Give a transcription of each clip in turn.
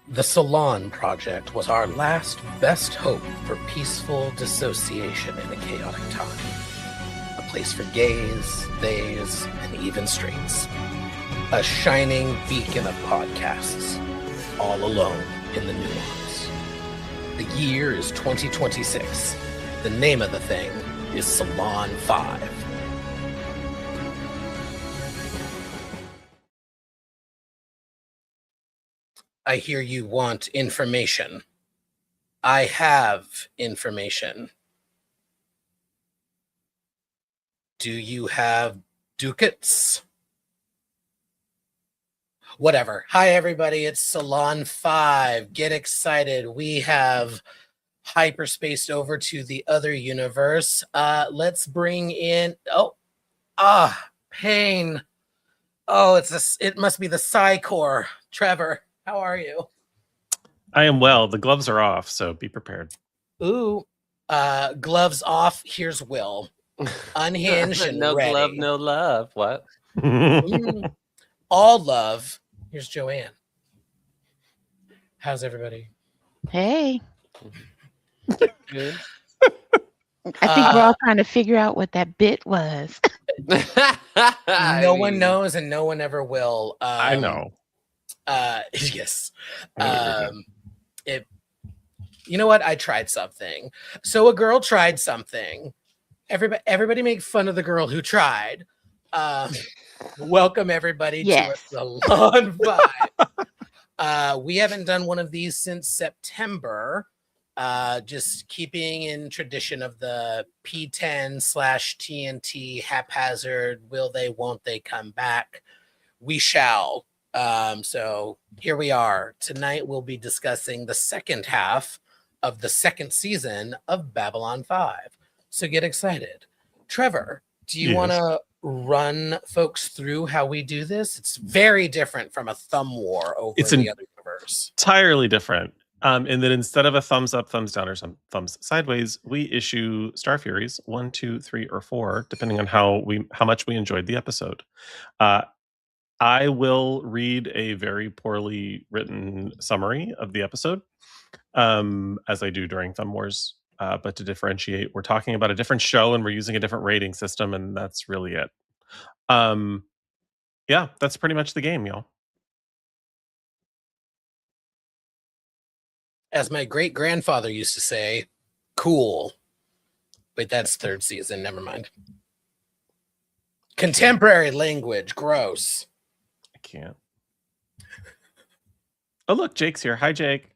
The Salon project was our last best hope for peaceful dissociation in a chaotic time. A place for gays, theys, and even straights. A shining beacon of podcasts, all alone in the nuance. The year is 2026. The name of the thing is Salon 5. I hear you want information. I have information. Do you have ducats? Whatever. Hi, everybody. It's Salon 5. Get excited. We have hyperspaced over to the other universe. Let's bring in... pain. Oh, it must be the Psi Core. Trevor, how are you? I am well. The gloves are off, so be prepared. Ooh, gloves off. Here's Will. Unhinged and no ready. glove, no love. What? All love. Here's Joanne. How's everybody? Hey. Good. I think we're all trying to figure out what that bit was. No one knows and no one ever will. I know. Yes. You know what? I tried something. So a girl tried something. Everybody make fun of the girl who tried. Welcome everybody to a Salon 5. We haven't done one of these since September. Just keeping in tradition of the P10/TNT haphazard. Will they, won't they come back? We shall. So here we are. Tonight we'll be discussing the second half of the second season of Babylon 5. So get excited. Trevor, do you want to run folks through how we do this? It's very different from a thumb war over in the other universe. Entirely different. And then instead of a thumbs up, thumbs down, or some thumbs sideways, we issue Star Furies 1, 2, 3, or 4, depending on how much we enjoyed the episode. I will read a very poorly written summary of the episode, as I do during Thumb Wars. But to differentiate, we're talking about a different show and we're using a different rating system, and that's really it. Yeah, that's pretty much the game, y'all. As my great-grandfather used to say, cool. Wait, that's third season. Never mind. Contemporary language. Gross. I can't. Oh, look, Jake's here. Hi, Jake.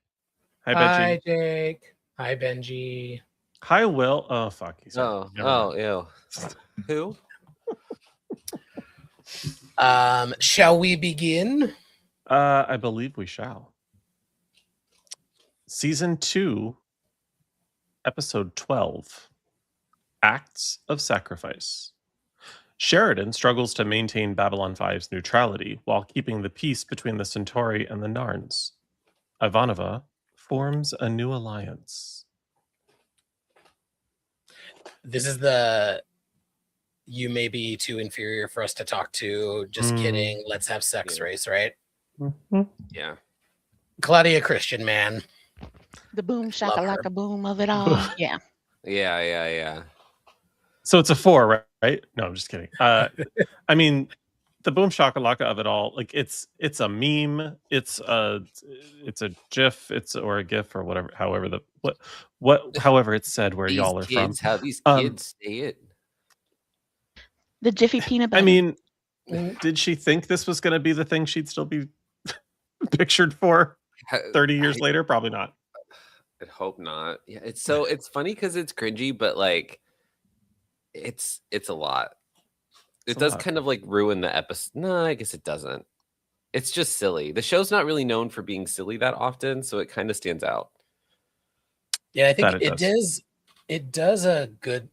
Hi, Benji. Hi, Jake. Hi, Benji. Hi, Will. Oh, fuck. Ew. Who? Shall we begin? I believe we shall. Season 2, Episode 12, Acts of Sacrifice. Sheridan struggles to maintain Babylon 5's neutrality while keeping the peace between the Centauri and the Narns. Ivanova forms a new alliance. This is the you may be too inferior for us to talk to. Just kidding. Let's have sex race, right? Mm-hmm. Yeah. Claudia Christian, man. The boom shakalaka boom of it all. Yeah. Yeah. So it's a 4, right? No, I'm just kidding. I mean, the boom shakalaka of it all, like it's a meme, it's a GIF, or a GIF or whatever, however it's said where These y'all are kids, from. How these kids say it. The Jiffy peanut butter. I mean, did she think this was going to be the thing she'd still be pictured for 30 years later? Probably not. I hope not. Yeah, it's funny because it's cringy, but like it's a lot. It does kind of like ruin the episode. No, I guess it doesn't. It's just silly. The show's not really known for being silly that often, so it kind of stands out. Yeah, I think it does a good.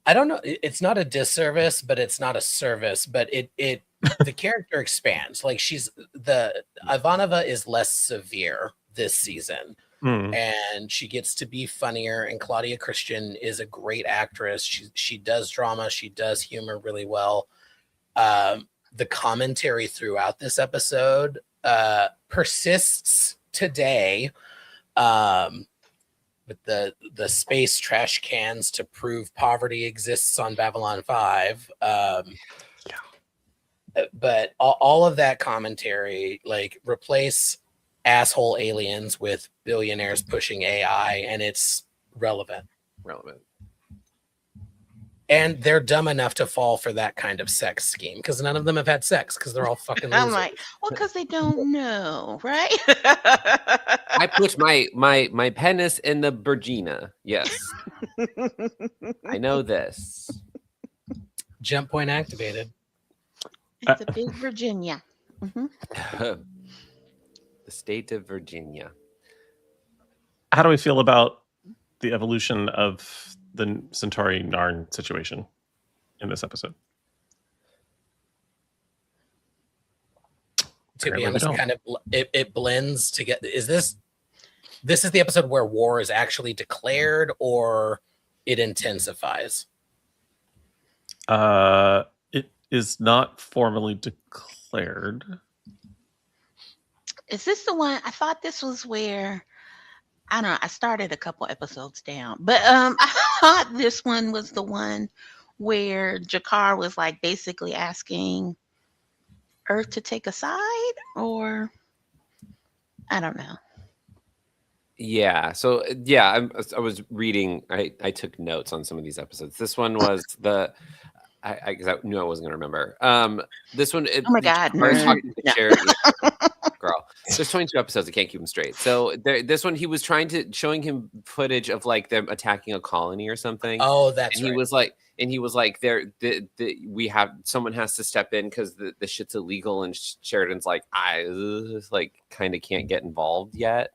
I don't know. It's not a disservice, but it's not a service. But it the character expands. Like Ivanova is less severe this season. And she gets to be funnier. And Claudia Christian is a great actress. She does drama. She does humor really well. the commentary throughout this episode persists today, with the space trash cans to prove poverty exists on Babylon 5. But all of that commentary, like, replace asshole aliens with billionaires pushing AI, and it's relevant. And they're dumb enough to fall for that kind of sex scheme because none of them have had sex because they're all fucking losers. I'm like, well, because they don't know, right? I put my penis in the Virginia. Yes. I know this. Jump point activated. It's a big Virginia. The state of Virginia. How do we feel about the evolution of the Centauri Narn situation in this episode? To be honest, kind of it blends together. Is this is the episode where war is actually declared, or it intensifies? It is not formally declared. Is this the one? I thought this was where, I don't know, I started a couple episodes down, but I thought this one was the one where Jakar was like basically asking Earth to take a side, or I don't know. Yeah. So yeah, I was reading. I took notes on some of these episodes. This one was because I knew I wasn't gonna remember. This one. Oh my God, girl. There's 22 episodes. I can't keep them straight. So this one, he was showing him footage of like them attacking a colony or something. Oh, that's right. He was like, someone has to step in because the shit's illegal, and Sheridan's like, I like kind of can't get involved yet.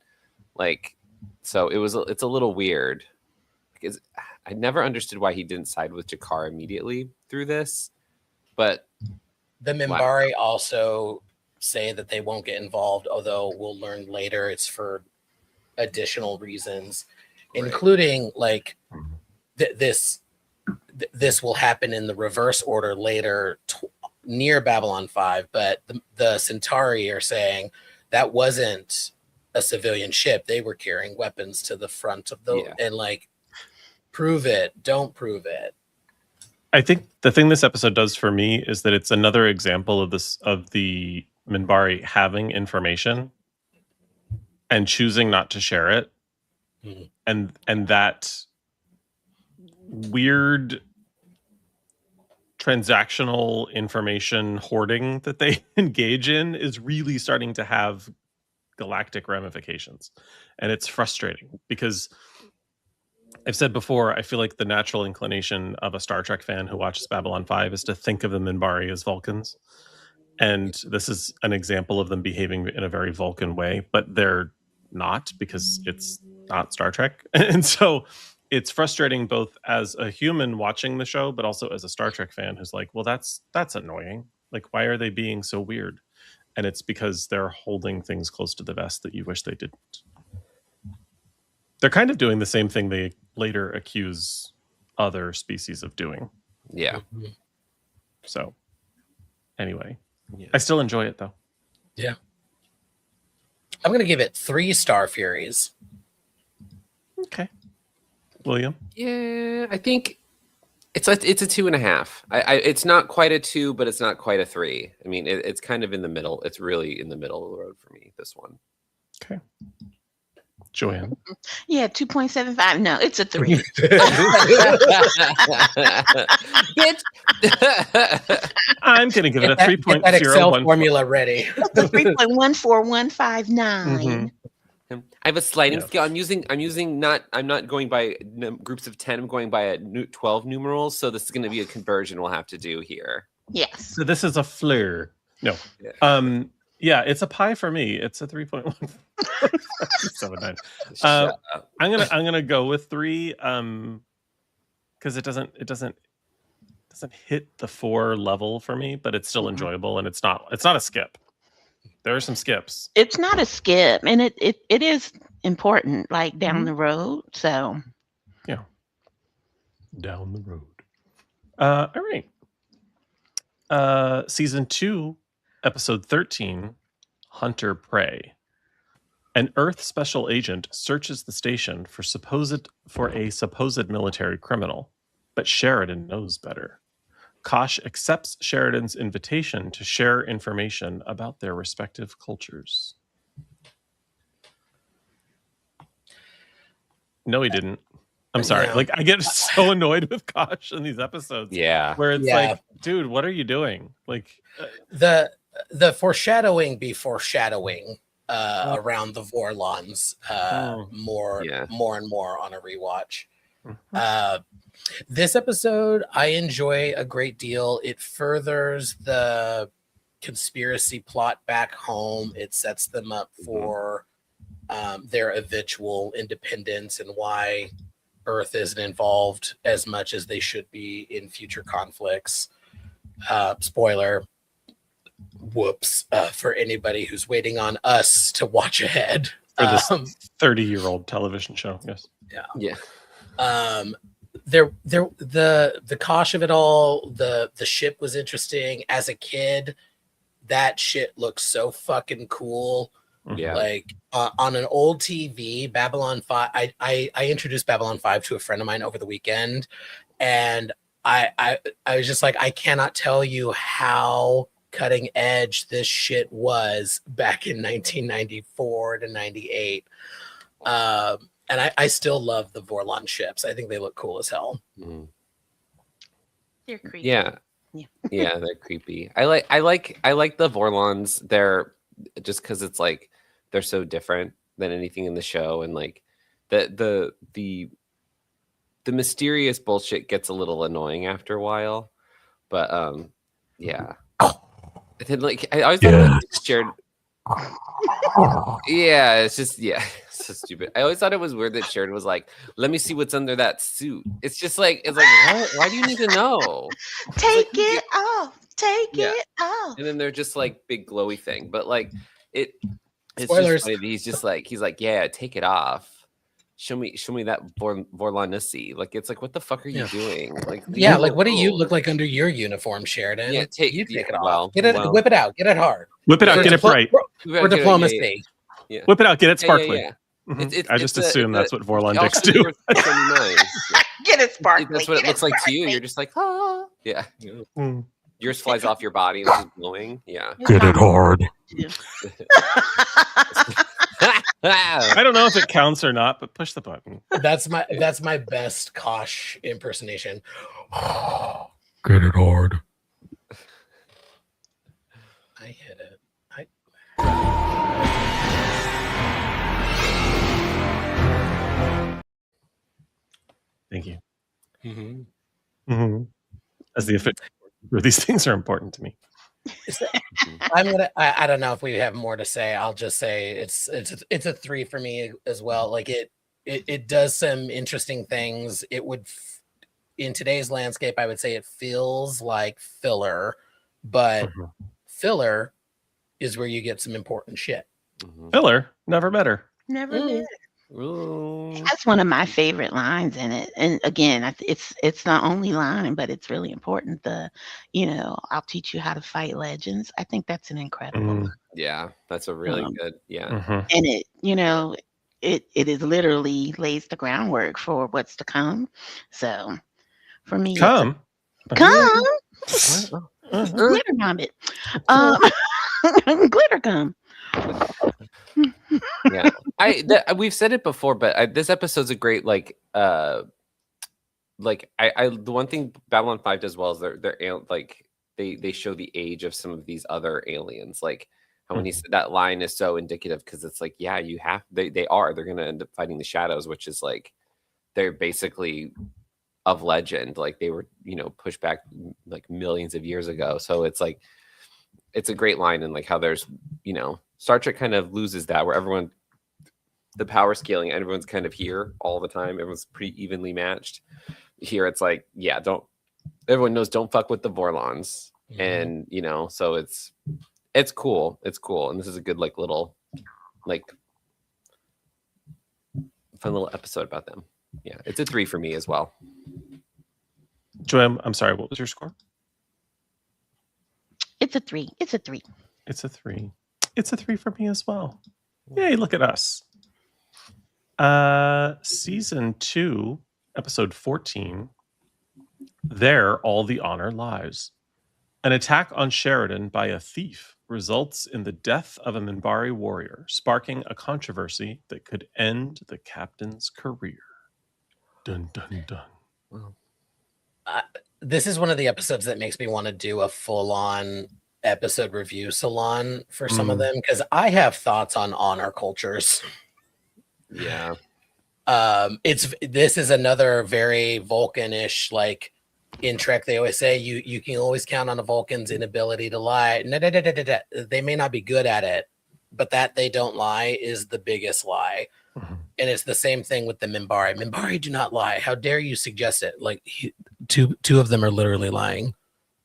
Like, so it's a little weird because I never understood why he didn't side with Jakar immediately through this, but the Minbari also say that they won't get involved, although we'll learn later it's for additional reasons, including like this will happen in the reverse order later near Babylon 5, but the Centauri are saying that wasn't a civilian ship. They were carrying weapons to the front of and like, prove it, don't prove it. I think the thing this episode does for me is that it's another example of the Minbari having information and choosing not to share it. And that weird transactional information hoarding that they engage in is really starting to have galactic ramifications. And it's frustrating because I've said before, I feel like the natural inclination of a Star Trek fan who watches Babylon 5 is to think of the Minbari as Vulcans. And this is an example of them behaving in a very Vulcan way, but they're not, because it's not Star Trek. And so it's frustrating both as a human watching the show, but also as a Star Trek fan who's like, well, that's annoying. Like, why are they being so weird? And it's because they're holding things close to the vest that you wish they didn't. They're kind of doing the same thing they later accuse other species of doing. Yeah. So anyway, I still enjoy it though. Yeah. I'm going to give it 3 Star Furies. Okay. William? Yeah, I think it's a 2.5. It's not quite a 2, but it's not quite a 3. I mean, it's kind of in the middle. It's really in the middle of the road for me, this one. Okay. Joanne? Yeah, 2.75. No, it's a 3. I'm going to give it a 3.01. That Excel formula ready. It's a 3.14159. I have a sliding scale. I'm not going by groups of 10. I'm going by 12 numerals. So this is going to be a conversion we'll have to do here. Yes. So this is a fleur. No. Yeah, it's a pie for me. It's a 3.179. I'm gonna go with 3 because it doesn't hit the 4 level for me, but it's still enjoyable, and it's not a skip. There are some skips. It's not a skip, and it is important, like down the road. So yeah, down the road. All right. Season 2, episode 13, Hunter Prey. An Earth special agent searches the station for a supposed military criminal, but Sheridan knows better. Kosh accepts Sheridan's invitation to share information about their respective cultures. No, he didn't. I'm sorry. No. Like, I get so annoyed with Kosh in these episodes. Yeah. Where it's like, dude, what are you doing? Like, the foreshadowing be foreshadowing around the Vorlons more and more on a rewatch. This episode I enjoy a great deal. It furthers the conspiracy plot back home. It sets them up for their eventual independence and why Earth isn't involved as much as they should be in future conflicts. Spoiler. Whoops for anybody who's waiting on us to watch ahead for this 30-year-old television show. Yes. Yeah. The Kosh of it all, the ship was interesting. As a kid, that shit looks so fucking cool. Yeah. Like on an old TV, Babylon 5. I introduced Babylon 5 to a friend of mine over the weekend, and I was just like, I cannot tell you how cutting edge this shit was back in 1994 to 98. And I still love the Vorlon ships. I think they look cool as hell. They're creepy. Yeah, they're creepy. I like the Vorlons. They're just because it's like they're so different than anything in the show, and like the mysterious bullshit gets a little annoying after a while. But yeah. And then, like, I always thought it was shared. Yeah, it's just so stupid. I always thought it was weird that Sheridan was like, "Let me see what's under that suit." It's just like, what? Why do you need to know? Take it off. Take it off. And then they're just like big glowy thing, but like it's Spoilers. just funny. He's like, yeah, take it off. Show me that Vorlon-nessy. Like, it's like, what the fuck are you doing? Like, like, what do you look like under your uniform, Sheridan? Yeah, take it off. well, whip it out. Get it hard. Whip it out. Get it bright. For diplomacy. Yeah. Whip it out. Get it sparkly. Yeah. I just assume that's what Vorlon dicks do. Get it sparkly. That's what it looks like to you. You're just like, oh, yeah. Yours flies off your body and it's glowing. Yeah. Get it hard. I don't know if it counts or not, but push the button. That's my best Kosh impersonation. Get it hard. I hit it. Thank you. As the official, these things are important to me. I don't know if we have more to say. I'll just say it's a 3 for me as well. Like it does some interesting things. It would in today's landscape, I would say it feels like filler, but filler is where you get some important shit. Filler, never better. Never did. Ooh. That's one of my favorite lines in it. And again, it's the only line, but it's really important. I'll teach you how to fight legends. I think that's an incredible line. Yeah, that's a really good. Yeah. And it is literally lays the groundwork for what's to come. So for me, come glitter vomit. Glitter gum. Yeah, we've said it before, but this episode's a great the one thing Babylon 5 does well is they're like they show the age of some of these other aliens. Like how when he said that line is so indicative because it's like, yeah, they're gonna end up fighting the shadows, which is like they're basically of legend. Like they were pushed back like millions of years ago. So it's like it's a great line, and like how there's Star Trek kind of loses that where the power scaling, everyone's kind of here all the time. Everyone's pretty evenly matched. Here it's like, yeah, everyone knows don't fuck with the Vorlons. And so it's cool. It's cool. And this is a good little fun little episode about them. Yeah, it's a 3 for me as well. Joanne, I'm sorry, what was your score? It's a 3. It's a 3. It's a 3. It's a 3 for me as well. Yay, look at us. Season 2, episode 14. There, all the honor lies. An attack on Sheridan by a thief results in the death of a Minbari warrior, sparking a controversy that could end the captain's career. Dun, dun, dun. This is one of the episodes that makes me want to do a full-on episode review salon for some of them, because I have thoughts on honor cultures. Yeah. This is another very Vulcan-ish, like in Trek, they always say you can always count on a Vulcan's inability to lie. They may not be good at it, but that they don't lie is the biggest lie. And it's the same thing with the Minbari. Minbari do not lie. How dare you suggest it? Like two of them are literally lying.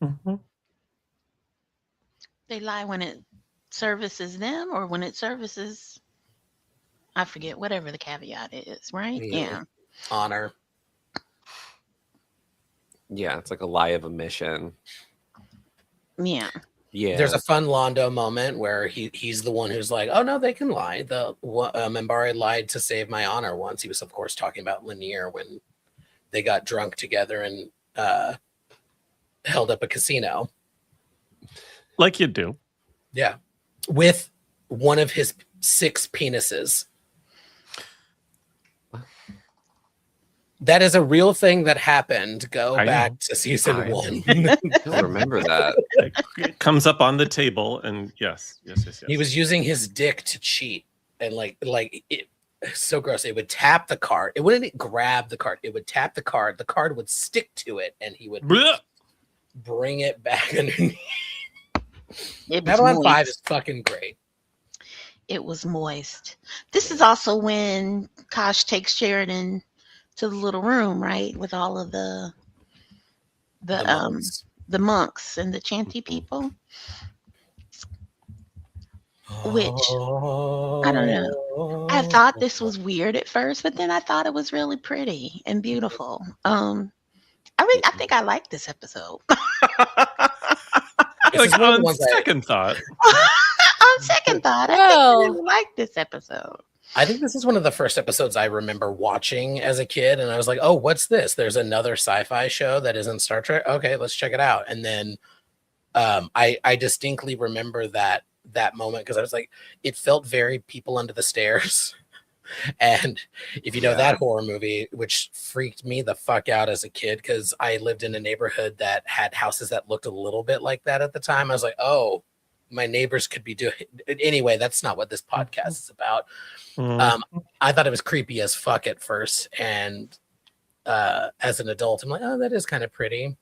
Mm-hmm. They lie when it services them or when it services, I forget, whatever the caveat is, right? Yeah. Honor. Yeah, it's like a lie of omission. Yeah. Yeah. There's a fun Londo moment where he's the one who's like, oh, no, they can lie. The Minbari lied to save my honor once. He was, of course, talking about Lanier when they got drunk together and held up a casino. Like you do. Yeah. With one of his 6 penises. That is a real thing that happened. Go back to season 1. I don't remember that. It comes up on the table, and yes. He was using his dick to cheat, and like it. So gross. It would tap the card. It wouldn't grab the card. It would tap the card. The card would stick to it, and he would bring it back underneath. Babylon 5 is fucking great. It was moist. This is also when Kosh takes Sheridan to the little room, right, with all of the monks and the chanty people. Which I don't know. I thought this was weird at first, but then I thought it was really pretty and beautiful. I think I like this episode. On second thought. On second thought, I really like this episode. I think this is one of the first episodes I remember watching as a kid, and I was like, oh, what's this? There's another sci-fi show that isn't Star Trek? Okay, let's check it out. And then I distinctly remember that moment because I was like, it felt very People Under the Stairs. And if you know that horror movie, which freaked me the fuck out as a kid because I lived in a neighborhood that had houses that looked a little bit like that at the time. I was like, oh, my neighbors could be doing anyway. That's not what this podcast is about. I thought it was creepy as fuck at first, and as an adult, I'm like, oh, that is kind of pretty.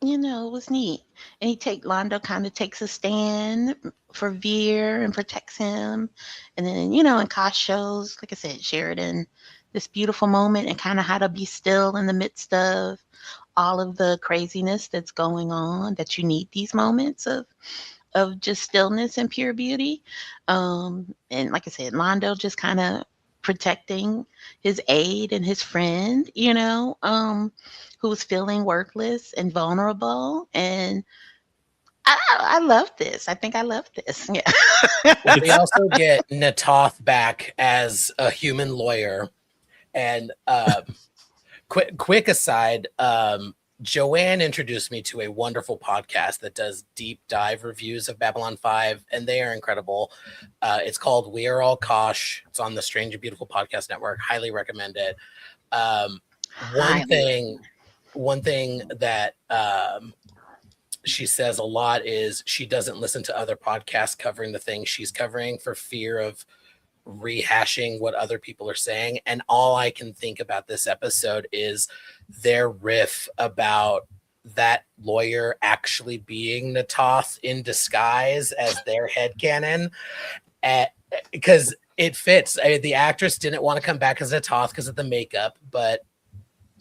You know, it was neat. And Londo kind of takes a stand for Veer and protects him. And then, and Kosh shows, like I said, Sheridan this beautiful moment and kind of how to be still in the midst of all of the craziness that's going on, that you need these moments of just stillness and pure beauty. And like I said, Londo just kind of protecting his aide and his friend, who was feeling worthless and vulnerable. And I love this. I think I love this. Yeah. Well, we also get Natoth back as a human lawyer. And quick aside, Joanne introduced me to a wonderful podcast that does deep dive reviews of Babylon 5, and they are incredible. It's called We Are All Kosh. It's on the Strange and Beautiful Podcast Network. Highly recommend it. One thing that she says a lot is she doesn't listen to other podcasts covering the things she's covering for fear of rehashing what other people are saying. And all I can think about this episode is their riff about that lawyer actually being Natoth in disguise as their headcanon, because it fits. The actress didn't want to come back as Natoth because of the makeup, but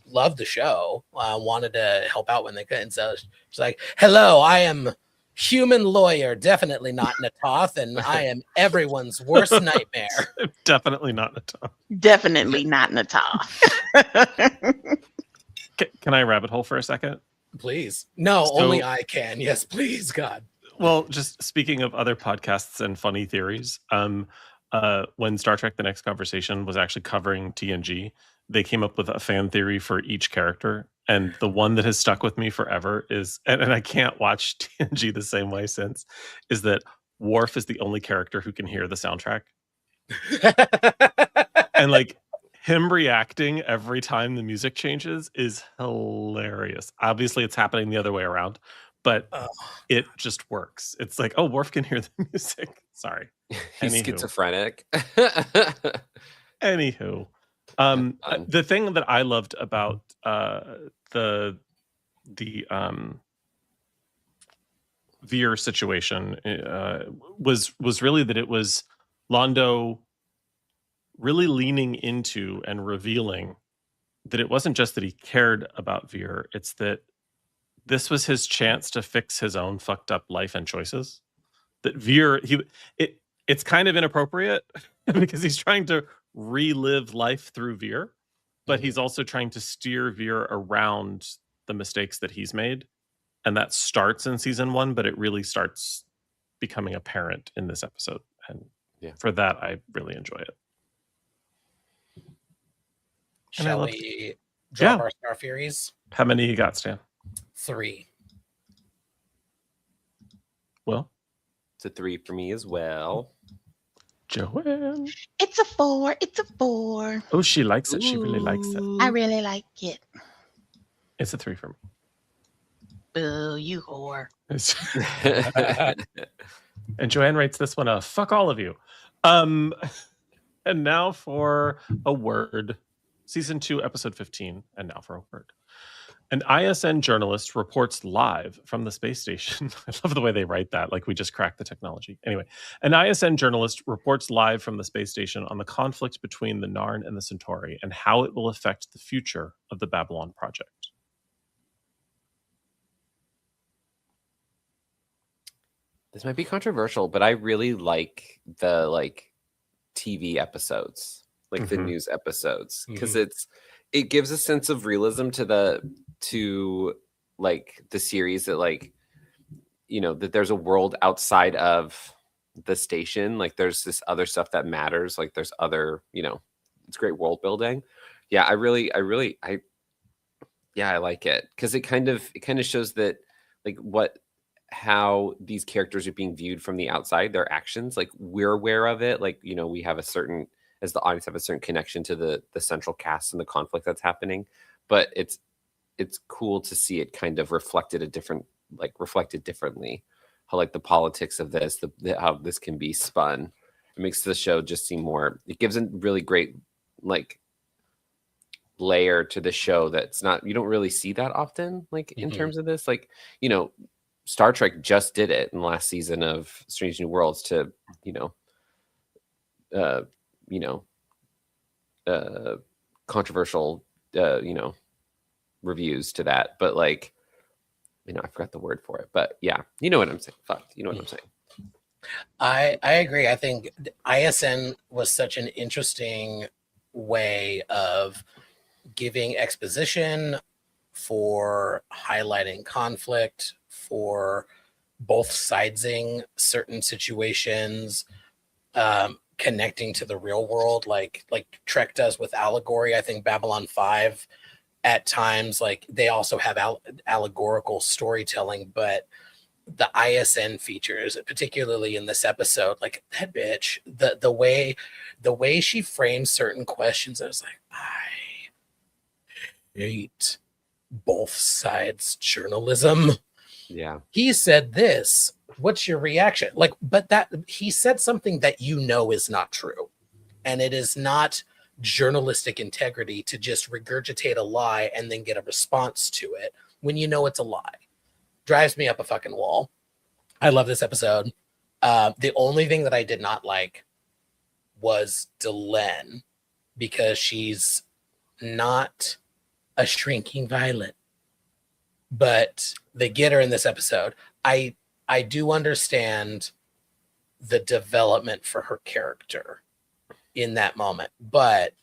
loved the show, wanted to help out when they could. And so she's like, hello, I am human lawyer, definitely not Natoth, and I am everyone's worst nightmare. Definitely not Natoth. Definitely not Natoth. Can I rabbit hole for a second? Please. No, So- only I can. Yes, please, God. Well, just speaking of other podcasts and funny theories, when Star Trek: The Next Conversation was actually covering TNG, they came up with a fan theory for each character, and the one that has stuck with me forever is, and I can't watch TNG the same way since, is that Worf is the only character who can hear the soundtrack, and like him reacting every time the music changes is hilarious. Obviously, it's happening the other way around, but Oh, it just works. It's like, oh, Worf can hear the music. Sorry. He's Anywho. schizophrenic. Anywho, Fun. the thing that I loved about the Veer situation was really that it was Londo really leaning into and revealing that it wasn't just that he cared about Veer, it's that this was his chance to fix his own fucked up life and choices. That Veer, it's kind of inappropriate because he's trying to relive life through Veer, but he's also trying to steer Veer around the mistakes that he's made. And that starts in season 1, but it really starts becoming apparent in this episode. And for that, I really enjoy it. And I shall loved we drop Yeah. our Star Furies? How many you got, Stan? 3. Will? It's a 3 for me as well. Joanne? It's a 4. It's a 4. Oh, she likes it. She really likes it. I really like it. It's a 3 for me. Boo, you whore. And Joanne rates this one a fuck all of you. And now for a word. Season 2, episode 15. And now for a word. An ISN journalist reports live from the space station. I love the way they write that, like we just cracked the technology. Anyway, an ISN journalist reports live from the space station on the conflict between the Narn and the Centauri and how it will affect the future of the Babylon project. This might be controversial, but I really like the TV episodes, like the news episodes, because it gives a sense of realism to the series, that that there's a world outside of the station, like there's this other stuff that matters, like there's other, it's great world building. Yeah, I like it because it kind of shows that how these characters are being viewed from the outside, their actions, like we're aware of it, like we have as the audience have a certain connection to the central cast and the conflict that's happening, but it's cool to see it kind of reflected differently, how the politics of this, how this can be spun. It makes the show just seem more, it gives a really great layer to the show that's not, you don't really see that often, in terms of this, Star Trek just did it in the last season of Strange New Worlds to, controversial, reviews to that. But I forgot the word for it. But yeah, you know what I'm saying. Fuck, you know what I'm saying. I agree. I think ISN was such an interesting way of giving exposition, for highlighting conflict, for both sidesing certain situations, connecting to the real world, like Trek does with allegory. I think Babylon 5 at times, they also have allegorical storytelling, but the ISN features, particularly in this episode, that bitch, the way she frames certain questions, I was like, I hate both sides journalism. Yeah. He said this. What's your reaction? But that he said something that is not true. And it is not journalistic integrity to just regurgitate a lie and then get a response to it when it's a lie. Drives me up a fucking wall. I love this episode. The only thing that I did not like was Delenn, because she's not a shrinking violet, but they get her in this episode. I do understand the development for her character in that moment, but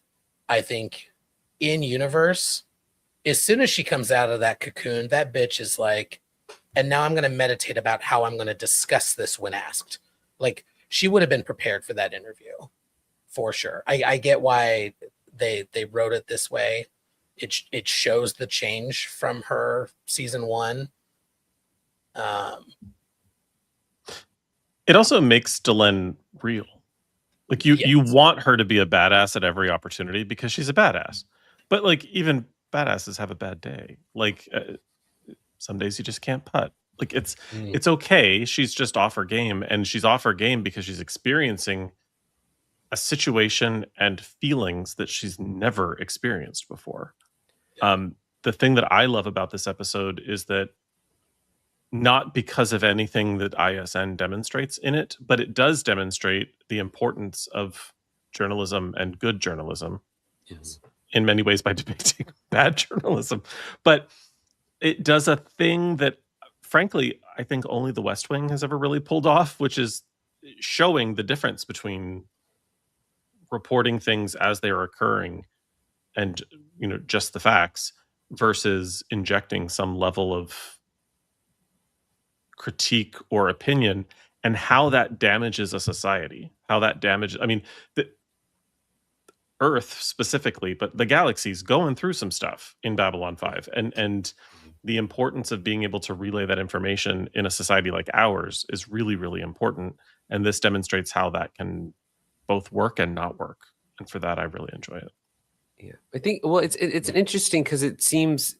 I think in universe, as soon as she comes out of that cocoon, that bitch is like, and now I'm going to meditate about how I'm going to discuss this when asked. Like, she would have been prepared for that interview, for sure. I get why they wrote it this way. It shows the change from her season 1. It also makes Delenn real. Like you Yes. want her to be a badass at every opportunity because she's a badass. But like even badasses have a bad day. Like some days you just can't putt. Like it's okay. She's just off her game, and she's off her game because she's experiencing a situation and feelings that she's never experienced before. The thing that I love about this episode is that not because of anything that ISN demonstrates in it, but it does demonstrate the importance of journalism and good journalism. Yes. In many ways by depicting bad journalism. But it does a thing that, frankly, I think only The West Wing has ever really pulled off, which is showing the difference between reporting things as they are occurring and, just the facts versus injecting some level of critique or opinion, and how that damages a society, how that damages, the Earth specifically, but the galaxy's going through some stuff in Babylon 5, and the importance of being able to relay that information in a society like ours is really, really important. And this demonstrates how that can both work and not work. And for that, I really enjoy it. Yeah, I think. Well, it's interesting because it seems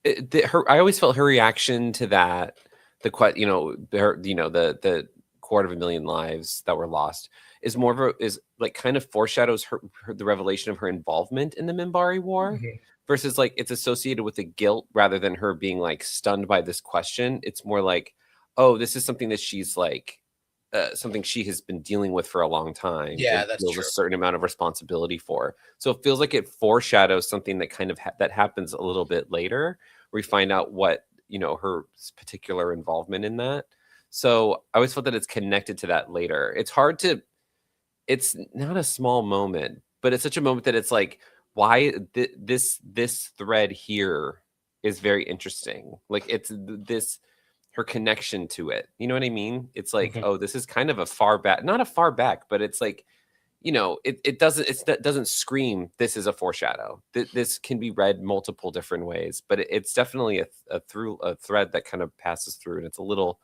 I always felt her reaction to that, the 250,000 lives that were lost, is more of is like kind of foreshadows the revelation of her involvement in the Minbari War, versus like it's associated with the guilt rather than her being like stunned by this question. It's more like, oh, this is something that she's like something she has been dealing with for a long time. Yeah, that's feels true. A certain amount of responsibility for. So it feels like it foreshadows something that kind of that happens a little bit later. We find out what her particular involvement in that. So I always felt that it's connected to that later. It's hard to. It's not a small moment, but it's such a moment that it's like, why this thread here is very interesting. Like it's her connection to it. You know what I mean? It's like, oh, this is kind of a far back, not a far back, but it's like, it doesn't scream, this is a foreshadow. This can be read multiple different ways, but it's definitely a thread that kind of passes through, and it's a little,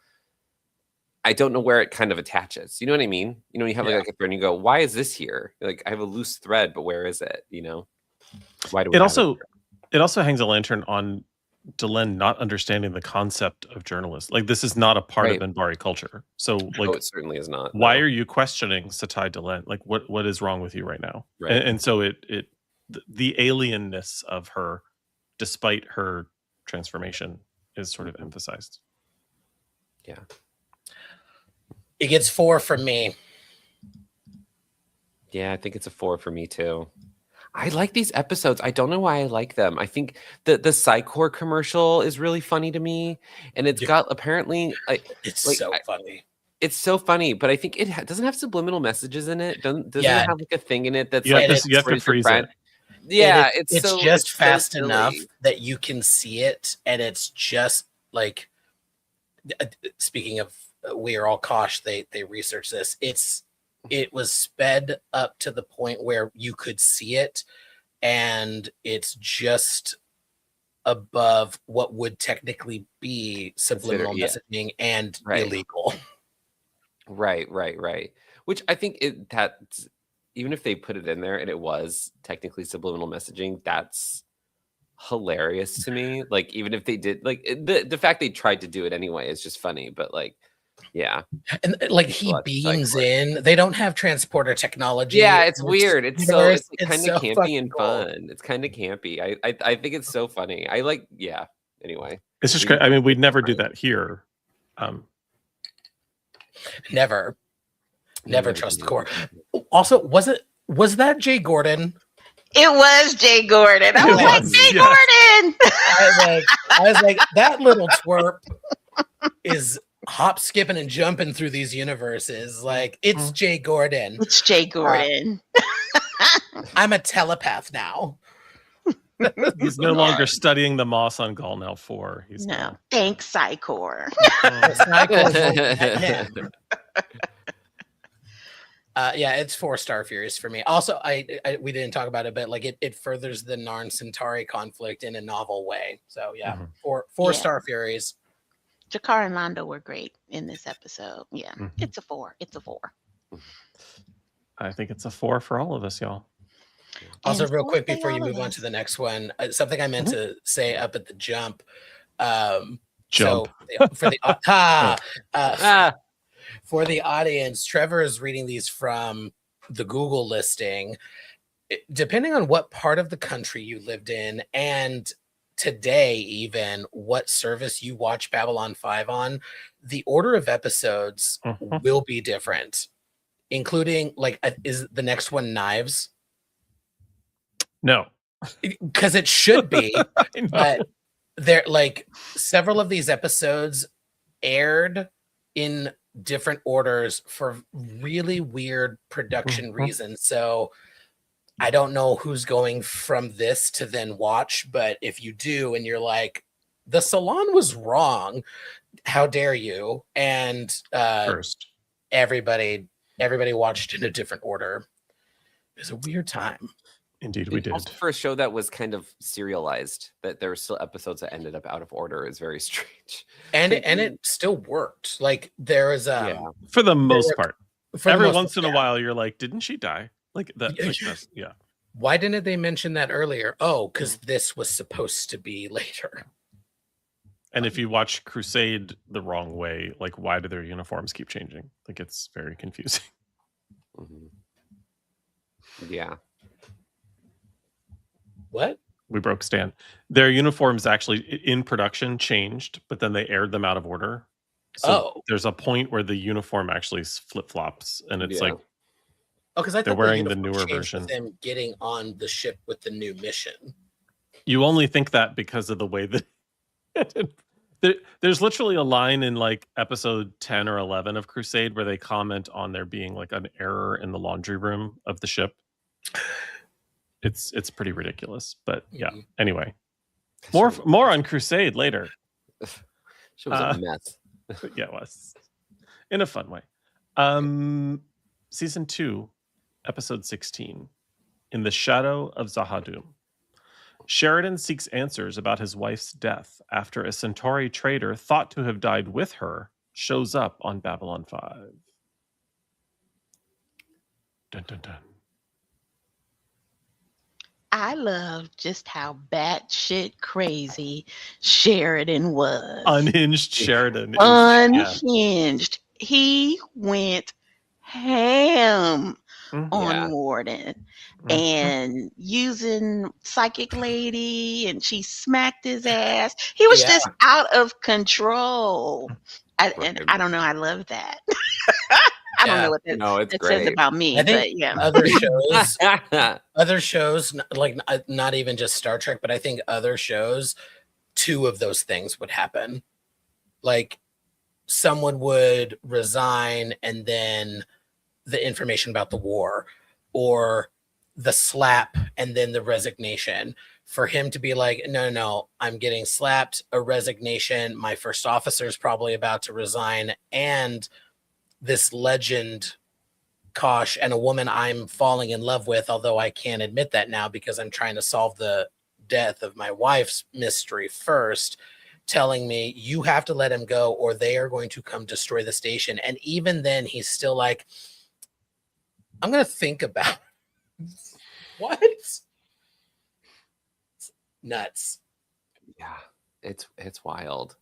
I don't know where it kind of attaches. You know what I mean? You have like a thread and you go, why is this here? Like I have a loose thread, but where is it? Why do we it also hangs a lantern on Delenn not understanding the concept of journalists. Like this is not a part of Minbari culture. So like, it certainly is not. Why are you questioning Satai Delenn? Like what is wrong with you right now? Right. And so the alienness of her, despite her transformation, is sort of emphasized. Yeah. It gets 4 from me. Yeah, I think it's a 4 for me too. I like these episodes. I don't know why I like them. I think the Psycor commercial is really funny to me, and it's got apparently it's like, so funny. It's so funny, but I think it doesn't have subliminal messages in it. Doesn't it have like a thing in it that's you have to freeze it. Yeah, it's just fast enough that you can see it, and it's just like. Speaking of, we are all Kosh. They research this. It was sped up to the point where you could see it, and it's just above what would technically be subliminal messaging and illegal. Right. Which I think that even if they put it in there and it was technically subliminal messaging, that's hilarious to me. Like even if they did, like the fact they tried to do it anyway is just funny. But like. Yeah, and like he beams in. They don't have transporter technology. Yeah, it's weird. It's kind of so campy and fun. It's kind of campy. I think it's so funny. I like. Yeah. Anyway, it's just great. I mean, we'd never do that here. Never trust the core. Also, was that Jay Gordon? It was Jay Gordon. I was like, Jay Gordon. I was like, that little twerp is hop, skipping, and jumping through these universes. Like, it's Jay Gordon. It's Jay Gordon. I'm a telepath now. He's no longer studying the moss on Gaul now 4. He's No, now. thanks, Psychor. Yeah, it's 4 Star Furies for me. Also, we didn't talk about it, but like it furthers the Narn Centauri conflict in a novel way. So yeah, four Yeah. Star Furies. Jakar and Londo were great in this episode. Yeah, it's a 4. It's a 4. I think it's a 4 for all of us, y'all. Also, And real so quick say before you all of move on us. to the next one, something I meant to say up at the jump. Jump. So for the for the audience, Trevor is reading these from the Google listing. Depending on what part of the country you lived in, and today even what service you watch Babylon 5 on, the order of episodes will be different, including like, is the next one Knives? No, because it should be. I know. But there, like, several of these episodes aired in different orders for really weird production reasons. So I don't know who's going from this to then watch, but if you do and you're like, the Salon was wrong, how dare you? And First, everybody watched in a different order. It was a weird time. Indeed, we did. Also, for a show that was kind of serialized, that there were still episodes that ended up out of order is very strange. And it still worked. Like there is for the most part. Every once in a a while, you're like, didn't she die? Like that. Yeah. Why didn't they mention that earlier? Oh, because this was supposed to be later. And if you watch Crusade the wrong way, like why do their uniforms keep changing? Like it's very confusing. Yeah. What? We broke Stan. Their uniforms actually in production changed, but then they aired them out of order. So there's a point where the uniform actually flip flops, and it's like, because I they're thought wearing the newer changed version. With them getting on the ship with the new mission. You only think that because of the way that there's literally a line in like episode 10 or 11 of Crusade where they comment on there being like an error in the laundry room of the ship. It's pretty ridiculous, but yeah. Anyway, more on Crusade later. She was a mess. Yeah, it was in a fun way. Season 2, episode 16, In the Shadow of Zahadum. Sheridan seeks answers about his wife's death after a Centauri trader thought to have died with her shows up on Babylon 5. Dun, dun, dun. I love just how batshit crazy Sheridan was. Unhinged Sheridan. Unhinged. He went ham on Warden and using Psychic Lady, and she smacked his ass. He was just out of control. I don't know. I love that. I don't know what that says about me, but yeah. Other shows, like not even just Star Trek, but I think other shows, 2 of those things would happen. Like someone would resign and then the information about the war, or the slap and then the resignation. For him to be like, no, I'm getting slapped, a resignation, my first officer is probably about to resign, and this legend, Kosh, and a woman I'm falling in love with, although I can't admit that now because I'm trying to solve the death of my wife's mystery first, telling me you have to let him go or they are going to come destroy the station. And even then he's still like, I'm going to think about it. What? It's nuts. Yeah, it's wild.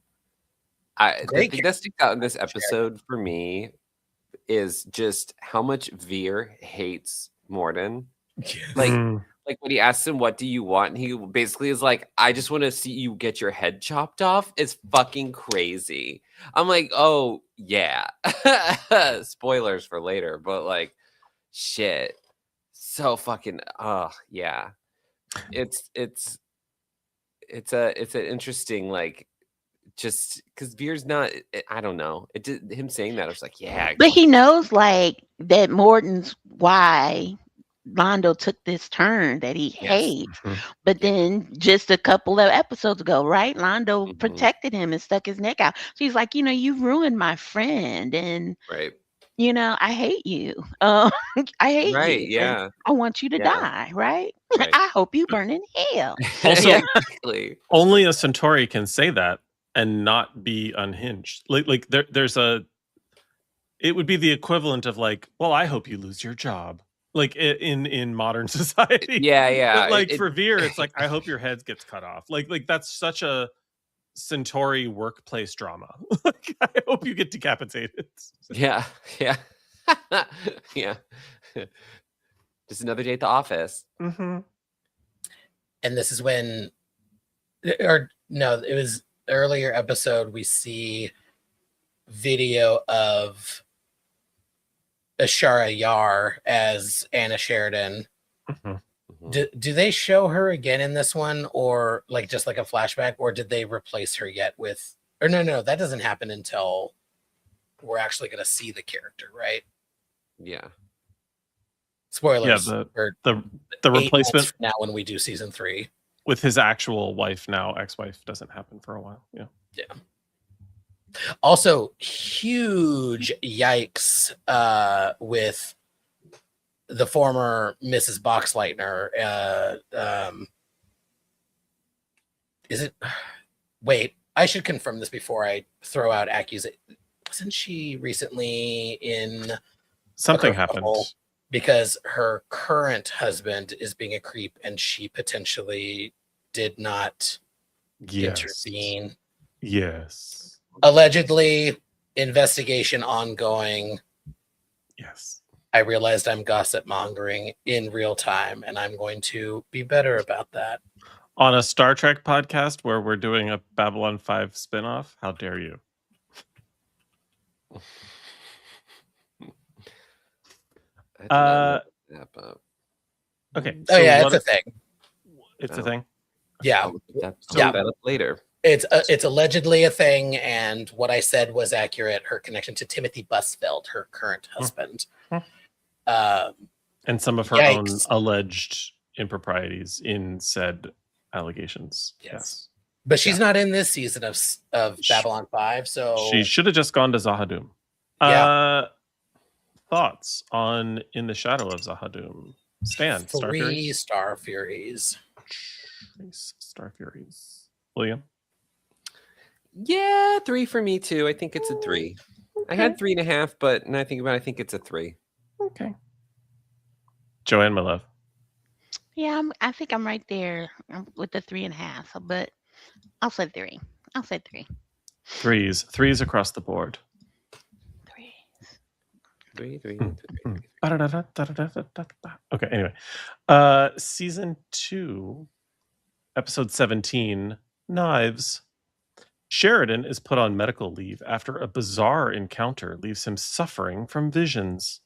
The thing that sticks out in this episode for me is just how much Veer hates Morden. Like when he asks him, what do you want? And he basically is like, I just want to see you get your head chopped off. It's fucking crazy. I'm like, oh yeah. Spoilers for later, but like shit. So fucking yeah. It's an interesting, like, just because Veer's not, I don't know. Him saying that, I was like, yeah. But he knows like that Morton's why Londo took this turn that he Yes. hates. Mhm. But then just a couple of episodes ago, right? Londo Mhm. protected him and stuck his neck out. So he's like, you ruined my friend, and Right. I hate you. I hate Right. you, and Yeah. I want you to Yeah. die, right? Right. I hope you burn in hell. Also, Yeah, exactly. only a Centauri can say that and not be unhinged. There's a. It would be the equivalent of like, well, I hope you lose your job. Like in modern society. Yeah. Yeah. But like for Veer, it's like, I hope your head gets cut off. Like that's such a Centauri workplace drama. Like, I hope you get decapitated. Yeah. Yeah. Yeah. Just another day at the office. Mm-hmm. And this is when, or no, it was earlier episode. We see video of Ashara Yar as Anna Sheridan. Mm-hmm. Do they show her again in this one, or like just like a flashback, or did they replace her yet with? Or no, that doesn't happen until we're actually going to see the character, right? Yeah. Spoilers. Yeah, for the 8 months replacement from now when we do season 3 with his actual wife, now ex-wife, doesn't happen for a while. Yeah. Also, huge yikes with the former Mrs. Boxleitner. Is it? Wait, I should confirm this before I throw out accusations. Wasn't she recently in Something a happened. couple? Because her current husband is being a creep, and she potentially did not Yes. intervene. Yes. Allegedly, investigation ongoing. Yes. I realized I'm gossip mongering in real time, and I'm going to be better about that. On a Star Trek podcast where we're doing a Babylon 5 spinoff, how dare you? I did not look that up. Okay. Oh yeah, it's a thing. It's a Oh. thing. Yeah, I'll look Yeah. that up later. it's allegedly a thing, and what I said was accurate. Her connection to Timothy Busfeld, her current husband. And some of her own Yikes. alleged improprieties in said allegations. Yes. But she's not in this season of Sh- Babylon 5, so She should have just gone to Zahadum. Yeah. Thoughts on In the Shadow of Zahadum? Stan, Star 3 Furies? Star Furies. Star Furies. William? Yeah, 3 for me too. I think it's a 3. I had 3.5, but now I think about it, I think it's a 3. Okay. Joanne, my love. Yeah, I think I'm right there with the 3.5. But I'll say 3. I'll say 3. Threes across the board. 3. 3. Okay, anyway. Season 2, episode 17, Knives. Sheridan is put on medical leave after a bizarre encounter leaves him suffering from visions.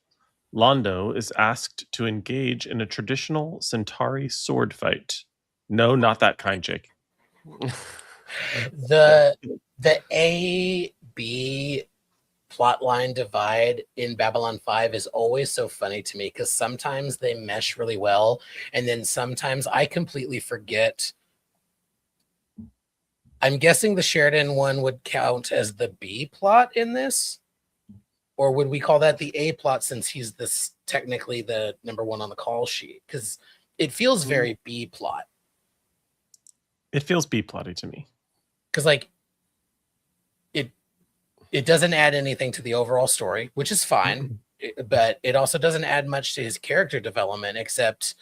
Londo is asked to engage in a traditional Centauri sword fight. No, not that kind, Jake. The A-B plotline divide in Babylon 5 is always so funny to me, because sometimes they mesh really well, and then sometimes I completely forget. I'm guessing the Sheridan one would count as the B plot in this, or would we call that the A plot, since he's technically the number one on the call sheet? Because it feels very B plot. It feels B-plotty to me. Because like it doesn't add anything to the overall story, which is fine, but it also doesn't add much to his character development, except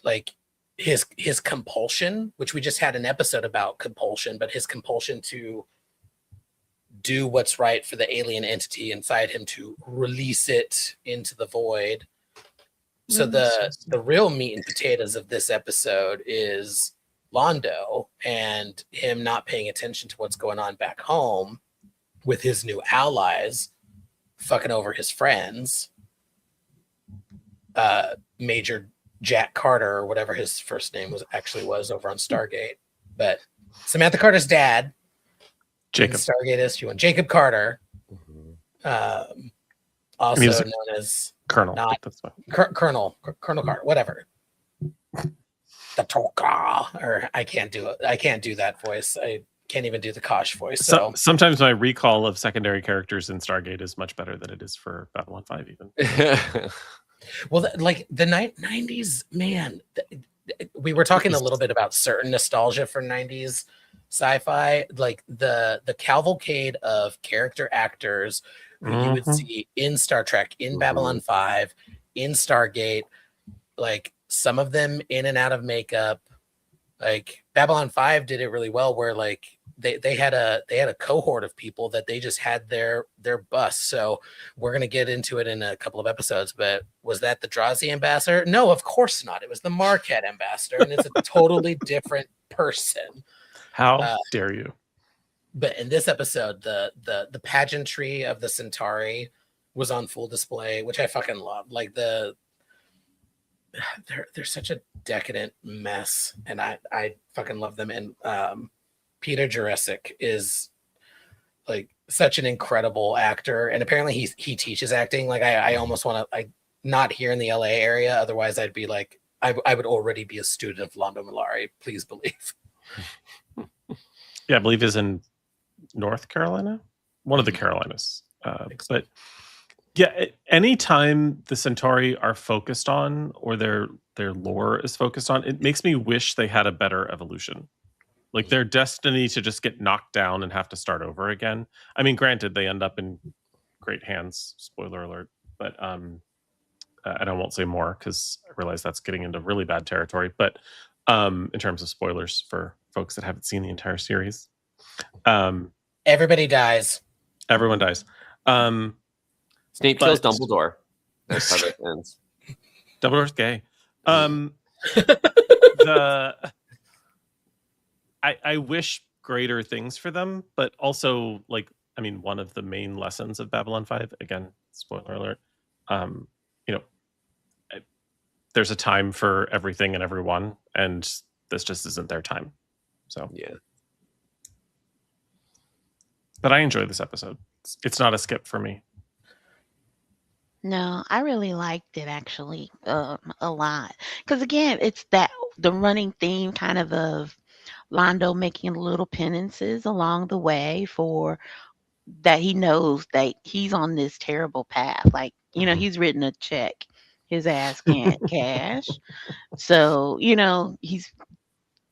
like his compulsion, which we just had an episode about compulsion, but his compulsion to do what's right for the alien entity inside him, to release it into the void. So the real meat and potatoes of this episode is Londo and him not paying attention to what's going on back home with his new allies, fucking over his friends. Major Jack Carter, or whatever his first name was over on Stargate. But Samantha Carter's dad, Jacob. Stargate SG-1, Jacob Carter, also known as Colonel. Not that's fine. Colonel Carter, whatever. The Toka, or I can't do it. I can't do that voice. I can't even do the Kosh voice. So sometimes my recall of secondary characters in Stargate is much better than it is for Babylon 5 even. Well, like the 90s, man, we were talking a little bit about certain nostalgia for 90s sci-fi, like the cavalcade of character actors who you would see in Star Trek, in Babylon 5, in Stargate, like some of them in and out of makeup. Like Babylon 5 did it really well, where like they had a cohort of people that they just had their bus. So we're gonna get into it in a couple of episodes. But was that the Drazi ambassador? No, of course not. It was the Marquette ambassador, and it's a totally different person. How dare you? But in this episode, the pageantry of the Centauri was on full display, which I fucking love. Like they're such a decadent mess, and I fucking love them. And Peter Jurecic is like such an incredible actor, and apparently he teaches acting. Like I almost want to, not here in the LA area, otherwise I'd be like I would already be a student of Londo Mollari, please believe. Yeah, I believe is in North Carolina, one of the Carolinas. But yeah, anytime the Centauri are focused on, or their lore is focused on, it makes me wish they had a better evolution. Like their destiny to just get knocked down and have to start over again. I mean, granted, they end up in great hands. Spoiler alert. But and I won't say more because I realize that's getting into really bad territory. But in terms of spoilers for folks that haven't seen the entire series, everybody dies. Everyone dies. Snape kills Dumbledore. That's how that ends. Dumbledore's gay. I wish greater things for them, but also, like, I mean, one of the main lessons of Babylon 5, again, spoiler alert, there's a time for everything and everyone, and this just isn't their time. So yeah. But I enjoy this episode. It's not a skip for me. No, I really liked it actually a lot. Because again, it's the running theme kind of Londo making little penances along the way for that he knows that he's on this terrible path. Like, he's written a check his ass can't cash. So, he's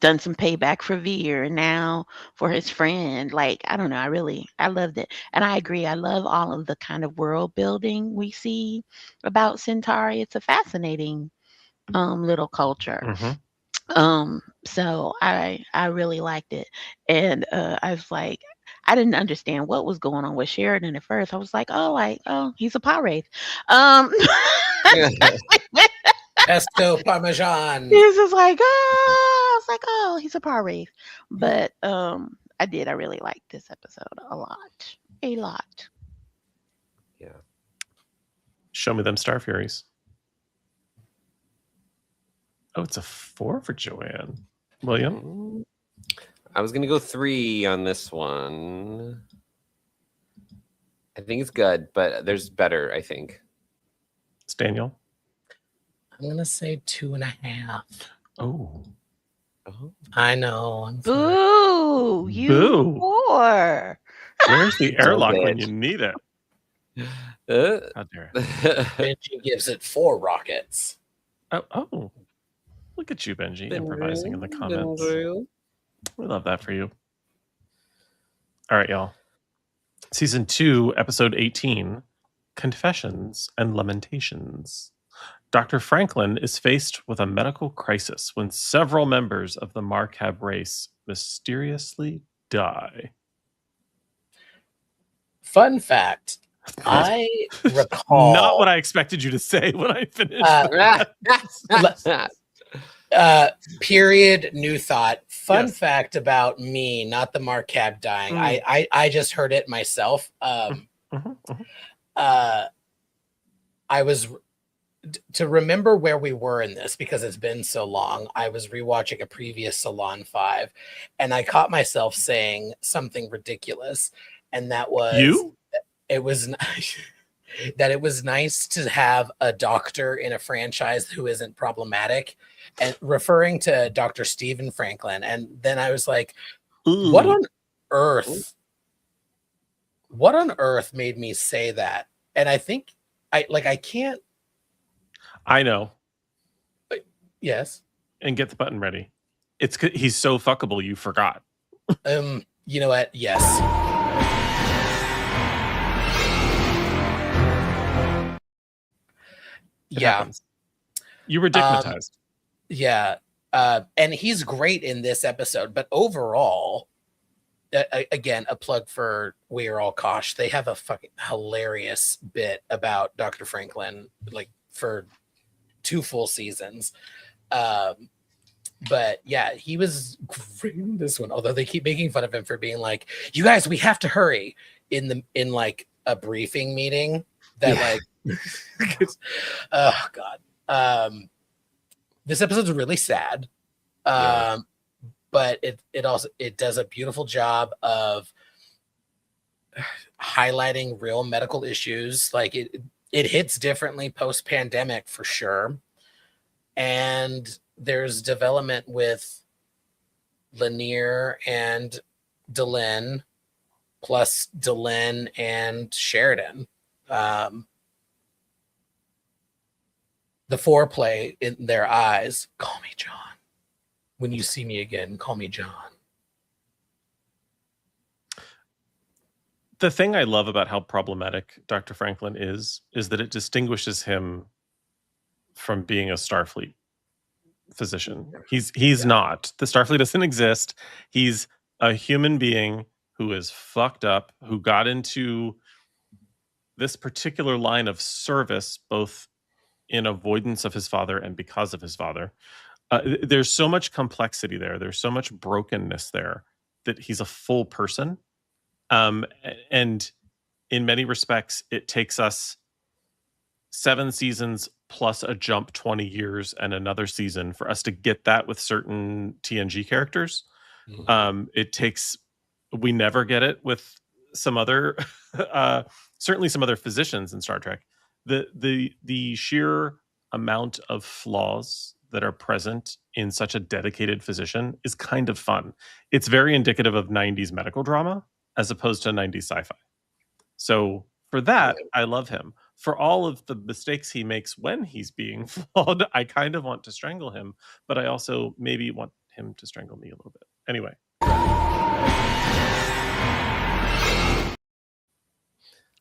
done some payback for Veer and now for his friend. Like, I don't know. I loved it. And I agree. I love all of the kind of world building we see about Centauri. It's a fascinating little culture. So I really liked it. And I was like, I didn't understand what was going on with Sheridan at first. I was like, oh, he's a power wraith. Pesto Parmesan. He's just like, I was like, oh, he's a power wraith. But I really liked this episode a lot. A lot. Yeah. Show me them Star Furies. Oh, it's a 4 for Joanne. William? I was going to go 3 on this one. I think it's good, but there's better, I think. It's Daniel? I'm going to say 2.5. Oh. I know. Boo! You 4. Where's the airlock when you need it? How dare it? Benji gives it 4 rockets. Oh. Look at you, Benji, improvising in the comments. We love that for you. All right, y'all. Season 2, episode 18, Confessions and Lamentations. Dr. Franklin is faced with a medical crisis when several members of the Marcab race mysteriously die. Fun fact. I recall... Not what I expected you to say when I finished. Period. New thought. Fun fact about me, not the Marcab dying. I just heard it myself. I was to remember where we were in this because it's been so long. I was rewatching a previous Salon 5, and I caught myself saying something ridiculous, and that was you. It was that it was nice to have a doctor in a franchise who isn't problematic, and referring to Dr. Stephen Franklin. And then I was like, what Ooh, on earth? What on earth made me say that? And I think I can't. I know. Yes. And get the button ready. He's so fuckable you forgot. You know what? Yes. It Yeah. happens. You were dignitized. Yeah. And he's great in this episode, but overall, again, a plug for We Are All Kosh. They have a fucking hilarious bit about Dr. Franklin, like for 2 full seasons. But yeah, he was great in this one. Although they keep making fun of him for being like, "You guys, we have to hurry," in like a briefing meeting. That like, oh god. This episode's really sad. But it also does a beautiful job of highlighting real medical issues. Like it hits differently post pandemic for sure. And there's development with Lanier and Delenn, plus Delenn and Sheridan. The foreplay in their eyes. Call me John. When you see me again, call me John. The thing I love about how problematic Dr. Franklin is that it distinguishes him from being a Starfleet physician. He's not. The Starfleet doesn't exist. He's a human being who is fucked up, who got into this particular line of service, both in avoidance of his father and because of his father. There's so much complexity there. There's so much brokenness there that he's a full person. And in many respects, it takes us 7 seasons plus a jump 20 years and another season for us to get that with certain TNG characters. We never get it with some other, certainly some other physicians in Star Trek. The sheer amount of flaws that are present in such a dedicated physician is kind of fun. It's very indicative of 90s medical drama as opposed to 90s sci-fi. So for that, I love him. For all of the mistakes he makes when he's being flawed, I kind of want to strangle him, but I also maybe want him to strangle me a little bit. Anyway.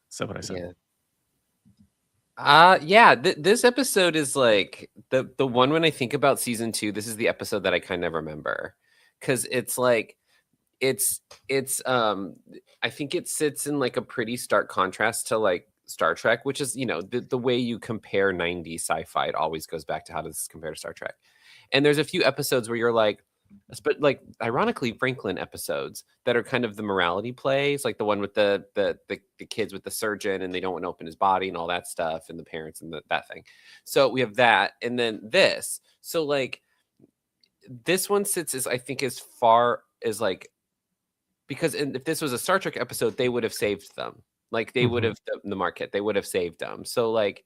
So what I said. Yeah. This episode is like the one when I think about season 2. This is the episode that I kind of remember because it's like it's I think it sits in like a pretty stark contrast to like Star Trek, which is, you know, the way you compare 90s sci-fi. It always goes back to how does this compare to Star Trek. And there's a few episodes where you're like, but like ironically Franklin episodes that are kind of the morality plays, like the one with the kids with the surgeon and they don't want to open his body and all that stuff, and the parents and that thing. So we have that, and then this. So like this one sits as I think as far as like, because if this was a Star Trek episode, they would have saved them. Like they would have the market. They would have saved them. So like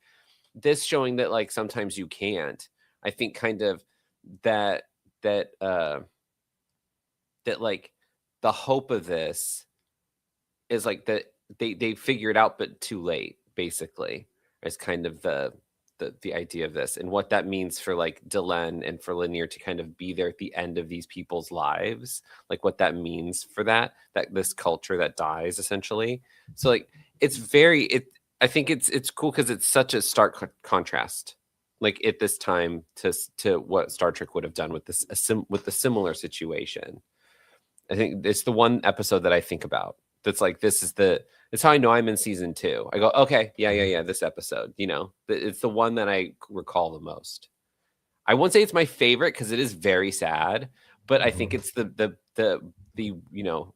this showing that like sometimes you can't. I think kind of that like the hope of this is like that they figure it out, but too late. Basically, is kind of the idea of this and what that means for like Delenn and for Lanier to kind of be there at the end of these people's lives, like what that means for that this culture that dies essentially. So like it's I think it's cool because it's such a stark contrast, like at this time to what Star Trek would have done with this with the similar situation. I think it's the one episode that I think about that's like it's how I know I'm in season 2. I go, okay, yeah, this episode, you know, it's the one that I recall the most. I won't say it's my favorite because it is very sad, but I think it's the you know,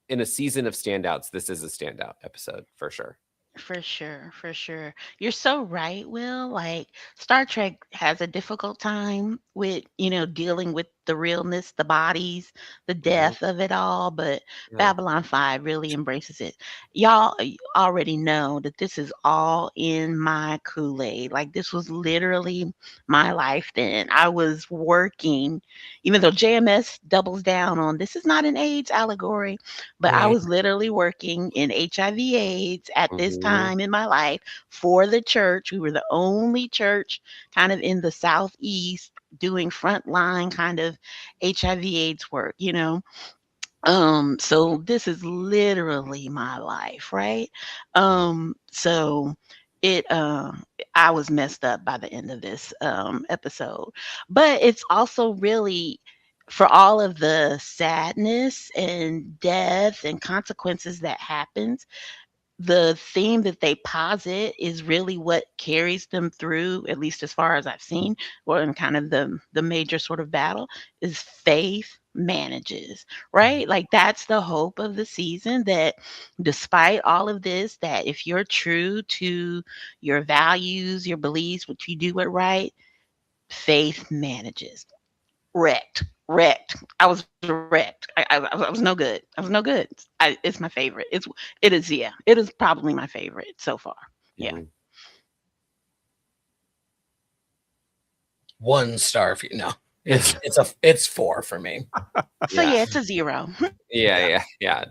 in a season of standouts, this is a standout episode for sure. For sure. You're so right, Will. Like Star Trek has a difficult time with, dealing with the realness, the bodies, the Mhm. death of it all. But Yeah. Babylon 5 really embraces it. Y'all already know that this is all in my Kool-Aid. Like, this was literally my life then. I was working, even though JMS doubles down on this is not an AIDS allegory, but I Mm. was literally working in HIV/AIDS at this Mhm. time in my life for the church. We were the only church kind of in the Southeast doing frontline kind of HIV/AIDS work, you know. So this is literally my life, right? So it I was messed up by the end of this episode. But it's also really, for all of the sadness and death and consequences that happens, the theme that they posit is really what carries them through, at least as far as I've seen, or in kind of the major sort of battle, is faith manages, right? Like, that's the hope of the season, that despite all of this, that if you're true to your values, your beliefs, what you do it right, faith manages. Wrecked. I was wrecked. I was no good. I was no good. It's my favorite. It is, yeah. It is probably my favorite so far. Yeah. Mhm. 1 star for you. No, it's 4 for me. So Yeah. yeah, it's a 0. Yeah.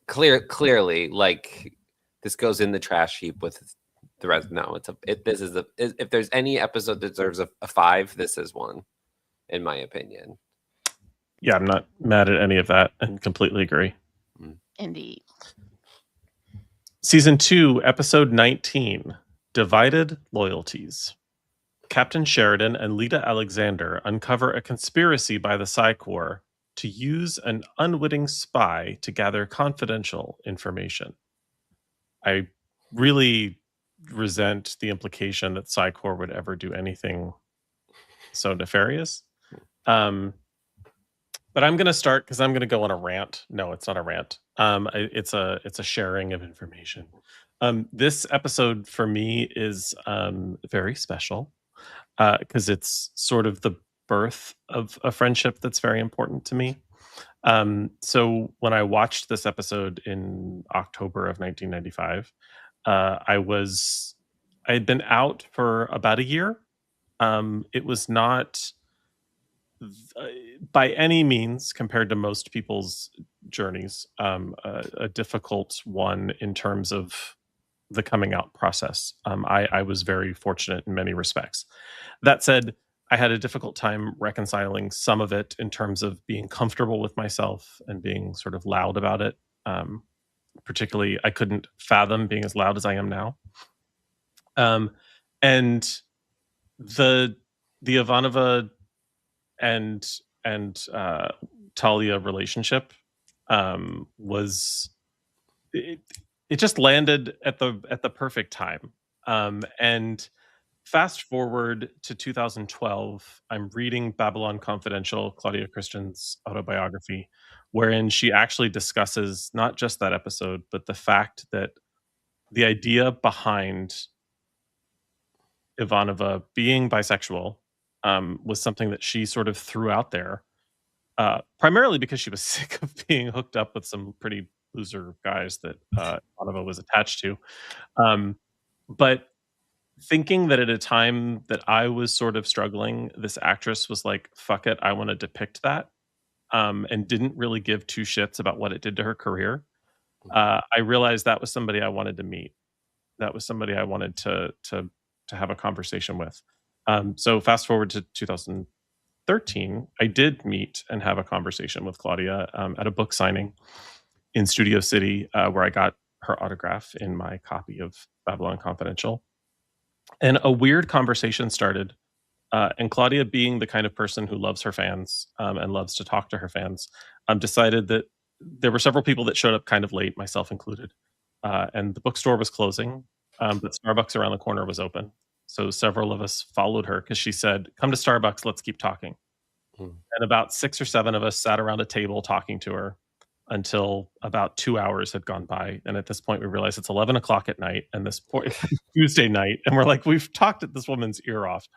Clearly, like, this goes in the trash heap with the rest. No, this is if there's any episode that deserves a 5, this is one, in my opinion. Yeah, I'm not mad at any of that and completely agree. Indeed. Season 2, episode 19, Divided Loyalties. Captain Sheridan and Lita Alexander uncover a conspiracy by the Psi Corps to use an unwitting spy to gather confidential information. I really resent the implication that Psi Corps would ever do anything so nefarious. But I'm going to start because I'm going to go on a rant. No, it's not a rant. It's a sharing of information. This episode for me is very special because it's sort of the birth of a friendship that's very important to me. So when I watched this episode in October of 1995, I had been out for about a year. It was not by any means, compared to most people's journeys, a difficult one in terms of the coming out process. I was very fortunate in many respects. That said, I had a difficult time reconciling some of it in terms of being comfortable with myself and being sort of loud about it. Particularly, I couldn't fathom being as loud as I am now. And the Ivanova and Talia relationship was it, it just landed at the perfect time. And fast forward to 2012, I'm reading Babylon Confidential, Claudia Christian's autobiography, wherein she actually discusses not just that episode, but the fact that the idea behind Ivanova being bisexual was something that she sort of threw out there, primarily because she was sick of being hooked up with some pretty loser guys that Ivanova was attached to. But thinking that at a time that I was sort of struggling, this actress was like, fuck it, I want to depict that, and didn't really give two shits about what it did to her career. I realized that was somebody I wanted to meet. That was somebody I wanted to have a conversation with. So fast forward to 2013, I did meet and have a conversation with Claudia at a book signing in Studio City, where I got her autograph in my copy of Babylon Confidential. And a weird conversation started. And Claudia, being the kind of person who loves her fans and loves to talk to her fans, decided that there were several people that showed up kind of late, myself included. And the bookstore was closing, but Starbucks around the corner was open. So several of us followed her because she said, come to Starbucks, let's keep talking. And about 6 or 7 of us sat around a table talking to her until about 2 hours had gone by. And at this point, we realized it's 11 o'clock at night and this Tuesday night. And we're like, we've talked at this woman's ear off.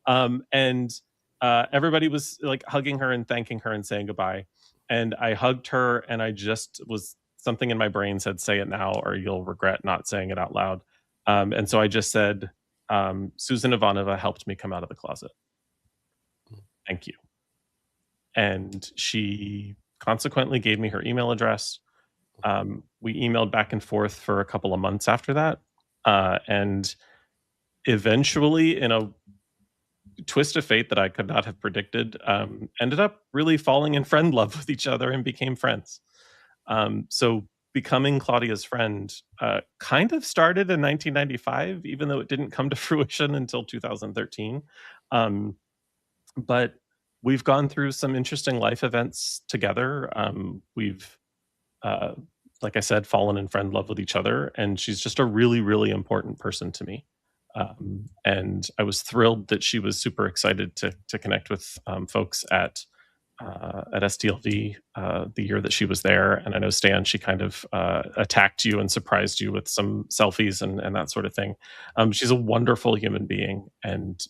And everybody was like hugging her and thanking her and saying goodbye. And I hugged her, and I just was something in my brain said, "Say it now, or you'll regret not saying it out loud." And so I just said, "Susan Ivanova helped me come out of the closet. Thank you." And she consequently gave me her email address. We emailed back and forth for a couple of months after that, and eventually, in a twist of fate that I could not have predicted, ended up really falling in friend love with each other and became friends. So becoming Claudia's friend kind of started in 1995, even though it didn't come to fruition until 2013. But we've gone through some interesting life events together. We've, like I said, fallen in friend love with each other, and she's just a really, really important person to me. And I was thrilled that she was super excited to connect with folks at STLV the year that she was there. And I know, Stan, she kind of attacked you and surprised you with some selfies and that sort of thing. She's a wonderful human being, and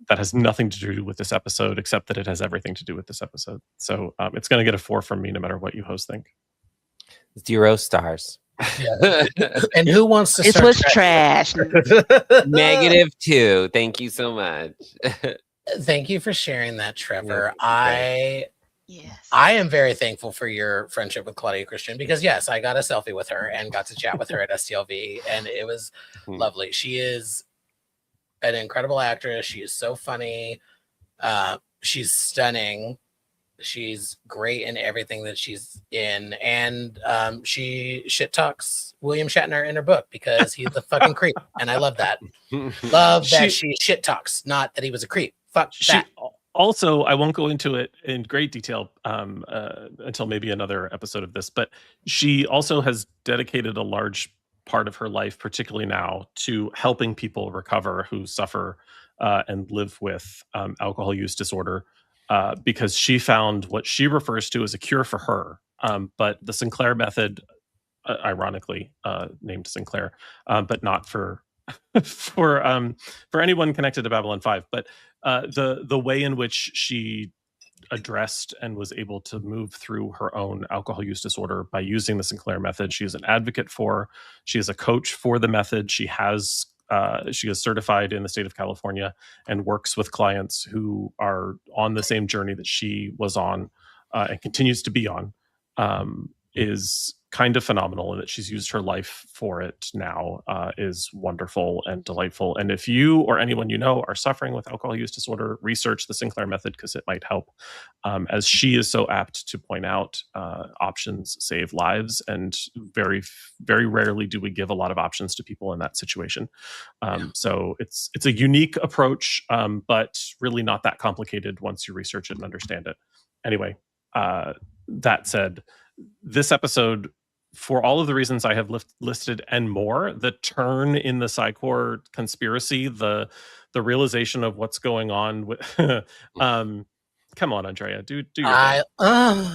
that has nothing to do with this episode, except that it has everything to do with this episode. So it's going to get a 4 from me, no matter what you hosts think. 0 stars. Yeah. And who wants to This start was trash. -2. Thank you so much. Thank you for sharing that, Trevor. Yes. I am very thankful for your friendship with Claudia Christian, because yes, I got a selfie with her and got to chat with her at STLV, and it was lovely. She is an incredible actress. She is so funny. She's stunning. She's great in everything that she's in, and she shit talks William Shatner in her book because he's a fucking creep, and I love that. Love that she shit talks, not that he was a creep. Fuck that. Also, I won't go into it in great detail until maybe another episode of this, but she also has dedicated a large part of her life, particularly now, to helping people recover who suffer and live with alcohol use disorder, because she found what she refers to as a cure for her. But the Sinclair method, ironically named Sinclair, but not for for anyone connected to Babylon 5. But the way in which she addressed and was able to move through her own alcohol use disorder by using the Sinclair method. She is an advocate for, she is a coach for the method. She is certified in the state of California and works with clients who are on the same journey that she was on and continues to be on. Is kind of phenomenal, and that she's used her life for it now is wonderful and delightful. And if you or anyone you know are suffering with alcohol use disorder, research the Sinclair method, because it might help. As she is so apt to point out, options save lives, and very, very rarely do we give a lot of options to people in that situation. So it's a unique approach, but really not that complicated once you research it and understand it. Anyway, that said, this episode, for all of the reasons I have listed and more, the turn in the Psychor conspiracy, the realization of what's going on with come on, Andrea, do your thing.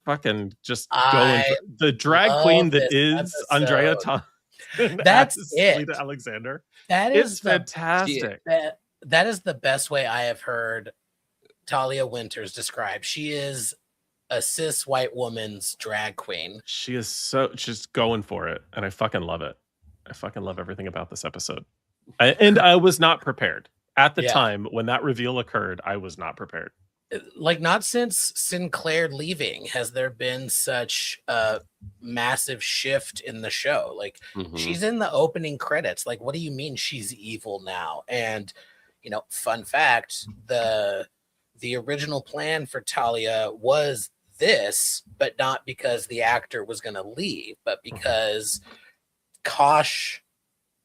Fucking just go the drag queen that is episode. Andrea Thompson. That's it. Lita Alexander. That is fantastic. That is the best way I have heard Talia Winters described. She is a cis white woman's drag queen. She is so just going for it, and I fucking love it. I fucking love everything about this episode. And I was not prepared at the time when that reveal occurred. I was not prepared. Like, not since Sinclair leaving has there been such a massive shift in the show. Like, she's in the opening credits. Like, what do you mean she's evil now? And, you know, fun fact, the original plan for Talia was this, but not because the actor was going to leave, but because Kosh,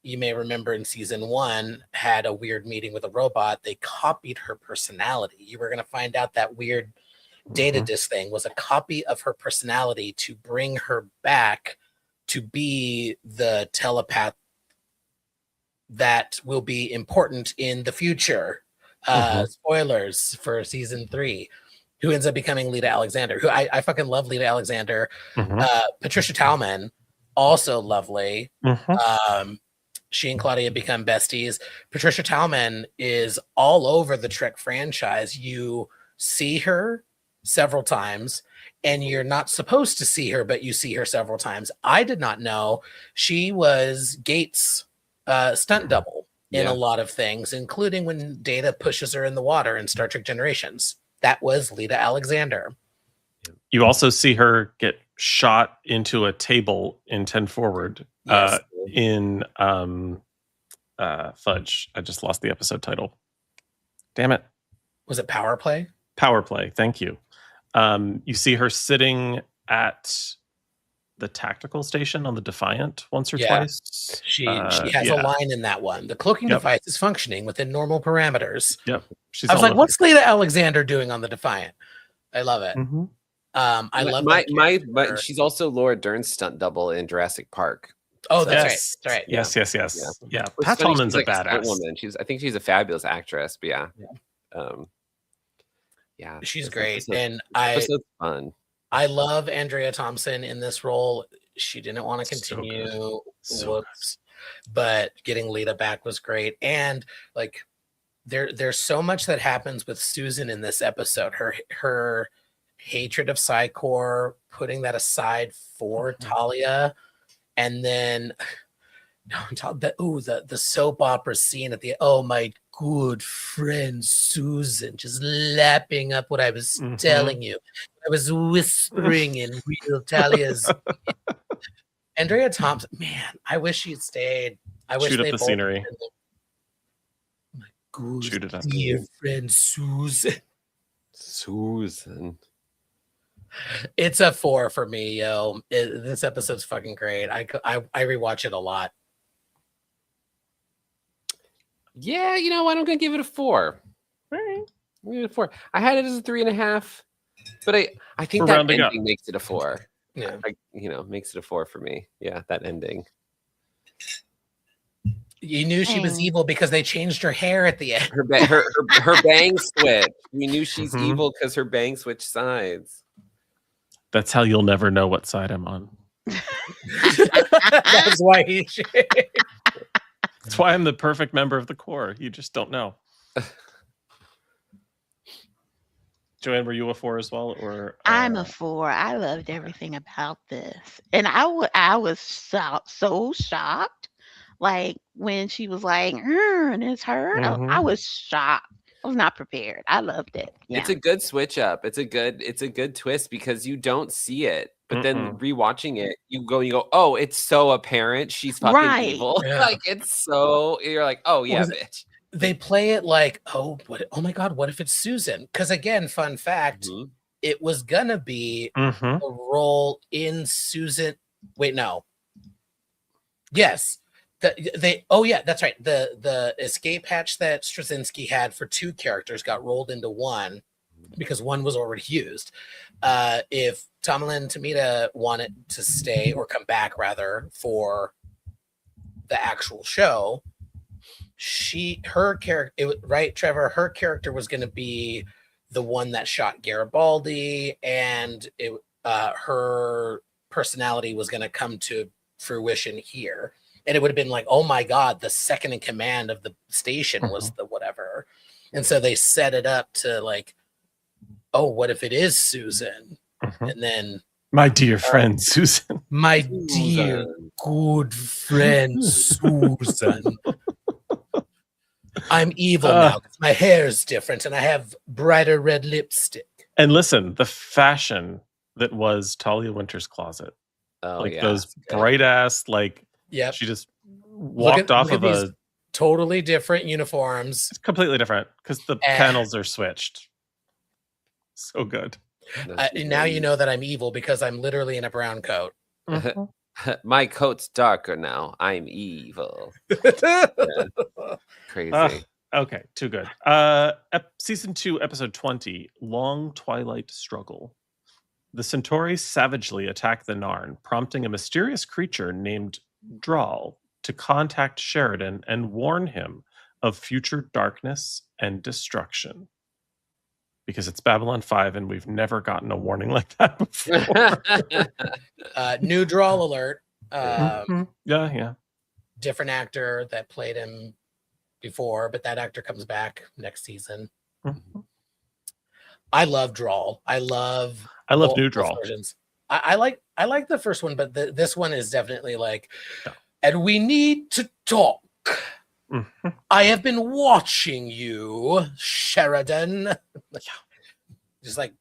you may remember in season 1, had a weird meeting with a robot. They copied her personality. You were going to find out that weird data disk thing was a copy of her personality to bring her back to be the telepath that will be important in the future. Spoilers for season 3. Who ends up becoming Lita Alexander, who I fucking love Lita Alexander. Patricia Tallman, also lovely. she and Claudia become besties. Patricia Tallman is all over the Trek franchise. You see her several times, and you're not supposed to see her, but you see her several times. I did not know she was Gates' stunt double in a lot of things, including when Data pushes her in the water in Star Trek Generations. That was Lita Alexander. You also see her get shot into a table in 10 Forward. Yes. In Fudge. I just lost the episode title. Damn it. Was it Power Play? Power Play. Thank you. You see her sitting at the tactical station on the Defiant once or twice. She has a line in that one. The cloaking device is functioning within normal parameters. Yep. I was like, what's Lita Alexander doing on the Defiant? I love it. Mm-hmm. I love she's also Laura Dern's stunt double in Jurassic Park. Oh, that's right. Yes. Yeah. Pat Tallman's a badass woman. I think she's a fabulous actress, but she's great. And fun. I love Andrea Thompson in this role. She didn't want to continue. But getting Lita back was great. And like there's so much that happens with Susan in this episode. Her hatred of Psychor, putting that aside for Talia, and then the soap opera scene at the my good friend Susan, just lapping up what I was telling you. I was whispering in real Talia's. Andrea Thompson, man, I wish she'd stayed. I wish Shoot they up the scenery. My good Shoot it up. dear friend Susan. It's a 4 for me, yo. This episode's fucking great. I rewatch it a lot. Yeah, you know what? I'm gonna give it a 4. All right. I'm gonna give it a 4. I had it as a 3.5, but I think that ending makes it a 4. Yeah, makes it a 4 for me. Yeah, that ending. You knew she was evil because they changed her hair at the end. Her bang switch. We knew she's evil because her bang switched sides. That's how you'll never know what side I'm on. That's why he changed. That's why I'm the perfect member of the Corps. You just don't know. Joanne, were you a 4 as well, or I'm a 4. I loved everything about this, and I was so shocked, like when she was like, and it's her. I was shocked. I was not prepared. I loved it. Yeah. It's a good switch up. It's a good twist because you don't see it, but then rewatching it, you go, oh, it's so apparent she's fucking evil. Yeah. Like it's so you're like, oh yeah, bitch. They play it like, oh my God, what if it's Susan? Because again, fun fact, it was gonna be a role in Susan. Wait, no. Yes. That's right. The escape hatch that Straczynski had for 2 characters got rolled into 1 because 1 was already used. If Tamlin Tamita wanted to stay or come back rather for the actual show, her character, right, Trevor, her character was going to be the one that shot Garibaldi, and her personality was going to come to fruition here. And it would have been like, oh my God, the second in command of the station was the whatever. And so they set it up to like, oh, what if it is Susan? And then my dear friend Susan. My dear good friend Susan. I'm evil now because my hair is different and I have brighter red lipstick. And listen, the fashion that was Talia Winter's closet. Those bright ass, like, she just walked off of a totally different uniforms. It's completely different because the panels are switched. So good. Now you know that I'm evil because I'm literally in a brown coat. My coat's darker now. I'm evil. Crazy. Okay, too good. Season 2, episode 20, Long Twilight Struggle. The Centauri savagely attack the Narn, prompting a mysterious creature named Drawl to contact Sheridan and warn him of future darkness and destruction. Because it's Babylon 5 and we've never gotten a warning like that before. New Drawl alert. Yeah. different actor that played him before, but that actor comes back next season. Mhm. I love Drawl. I love New both Drawl. versions. I like the first one, but this one is definitely like, Yeah. and we need to talk. Mhm. I have been watching you, Sheridan. Just like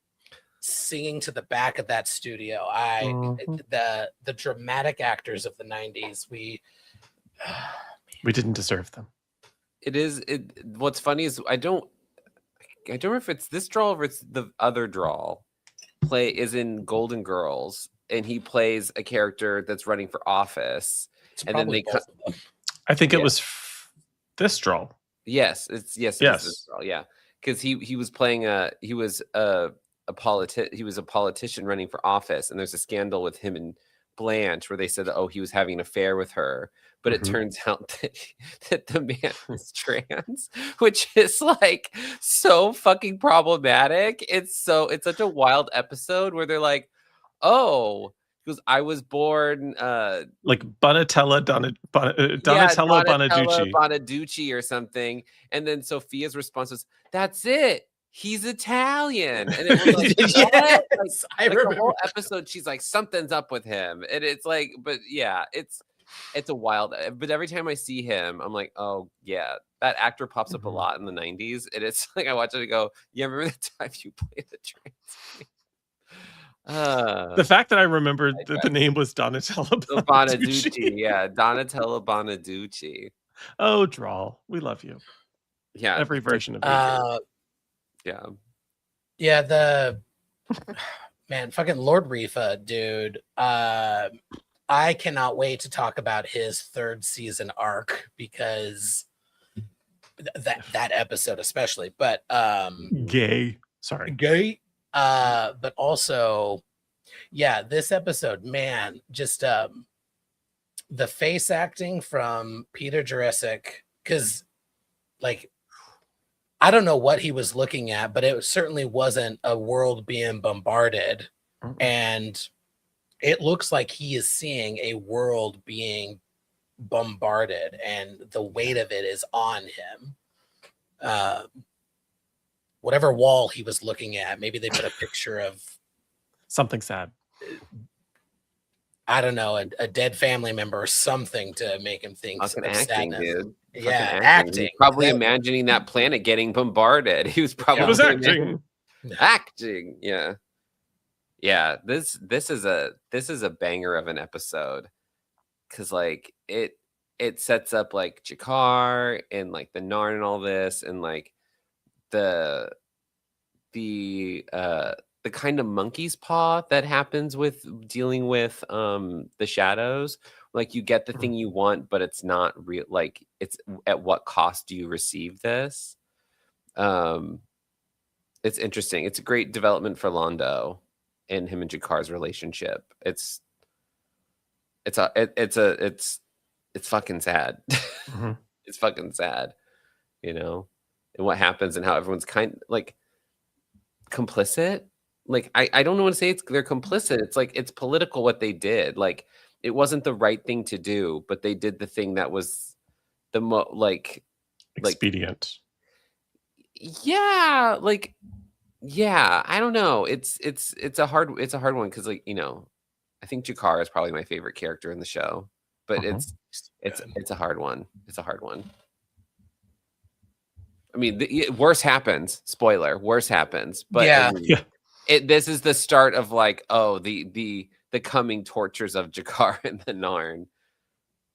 singing to the back of that studio. Mhm. The dramatic actors of the 90s, We didn't deserve them. What's funny is I don't know if it's this Drawl or it's the other Drawl. Is in Golden Girls, and he plays a character that's running for office. it's And then probably they both of them. I think Yeah. it was this Drawl. Yes, it is this Drawl, yeah, because he was playing he was a politician running for office, and there's a scandal with him and Blanche where they said that he was having an affair with her, but it Mhm. turns out that the man is trans, which is like so fucking problematic. It's such a wild episode where they're like, oh, because I was born Like Donatella Bonaducci. Bonaducci or something, and then Sophia's response was, "That's it. He's Italian," and it was like, what? Yes, I Like the remember. whole episode, she's like, something's up with him, and it's like, but yeah, it's a wild. But every time I see him, I'm like, oh yeah, that actor pops up a Mhm. lot in the '90s, and it's like I watch it and go, yeah, remember the time you played the trans? The fact that I remembered that the name was Donatella Bonaducci. Bonaducci, yeah, Donatella Bonaducci. Oh, Drawl, we love you. Yeah, Every version of you. yeah. Yeah, the man, fucking Lord Rifa, dude. I cannot wait to talk about his third season arc because that episode especially. But Gay. Sorry. gay. But also, yeah, this episode, man, just the face acting from Peter Jurassic, because like I don't know what he was looking at, but it certainly wasn't a world being bombarded. Mhm. And it looks like he is seeing a world being bombarded, and the weight of it is on him. Whatever wall he was looking at, maybe they put a picture of, Something sad. I don't know, a dead family member or something to make him think Fucking of acting, sadness. dude. Yeah, Fucking acting. He was probably That- imagining that planet getting bombarded. He was probably It was imagining- acting. acting. Yeah. Yeah, this is a banger of an episode, because like it sets up like Jakar and like the Narn and all this, and like the kind of monkey's paw that happens with dealing with the shadows. Like you get the thing you want, but it's not real. Like it's at what cost do you receive this? It's interesting. It's a great development for Londo and him and Jakar's relationship. It's fucking sad. Mhm. It's fucking sad, and what happens and how everyone's kind like complicit. Like I don't want to say they're complicit. It's like it's political what they did. Like it wasn't the right thing to do, but they did the thing that was the Expedient. yeah, like yeah, I don't know. It's a hard one because like I think Jakar is probably my favorite character in the show, but Uh-huh. it's a hard one. It's a hard one. I mean, worse happens. Spoiler: worse happens. But Yeah. I mean, Yeah. this is the start of like the coming tortures of Jakar and the Narn.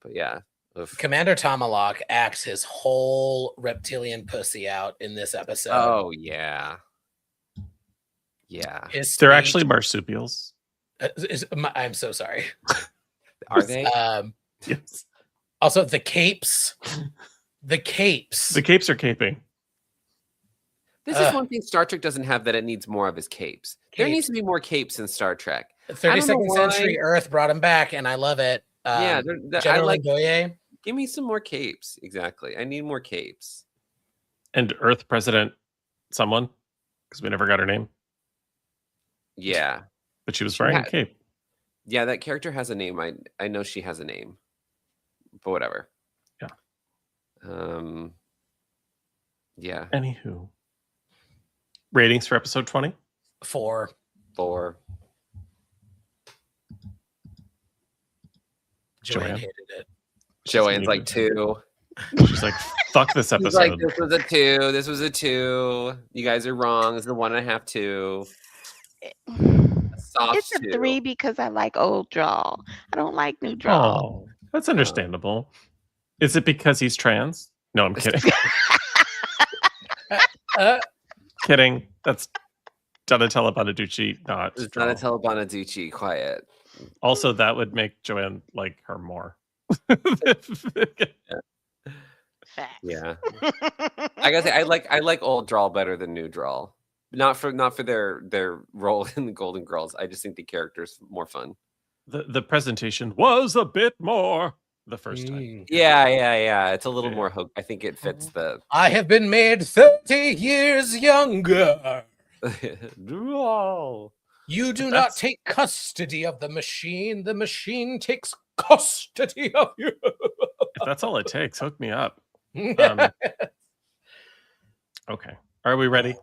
But yeah, oof. Commander Tomalak acts his whole reptilian pussy out in this episode. Oh yeah, yeah. They're actually marsupials. I'm so sorry. Are they? Yes. Also, the capes. The capes. The capes are caping. This is one thing Star Trek doesn't have that it needs more of his capes. There needs Capes. to be more capes in Star Trek. 32nd why. century Earth brought him back, and I love it. Yeah, I General like. Ndoye. Give me some more capes. Exactly. I need more capes. And Earth President someone, because we never got her name, Yeah. but she was wearing a cape. Yeah, that character has a name. I know she has a name. But whatever. Yeah. Anywho, ratings for episode 20? 4. 4. Joanne Joanne? hated it. Joanne's like 2. She's like, fuck this She's like, episode. this was a 2. This was a 2. You guys are wrong. This is a 1.5, 2. Soft It's a 2. 3 because I like old draw. I don't like new draw. Oh, that's understandable. Is it because he's trans? No, I'm kidding. Kidding. That's Donatella Bonaducci, not It's Draw. Donatella Bonaducci. Quiet. Also, that would make Joanne like her more. Facts. Yeah. I gotta say, I like old draw better than new draw. Not for their role in the Golden Girls. I just think the character's more fun. The presentation was a bit more the first time. Yeah. It's a little Yeah. more hook. I think it fits the I have been made 30 years younger. draw. You do not That's- take custody of the machine. The machine takes custody of you. If that's all it takes, hook me up. Okay. Are we ready?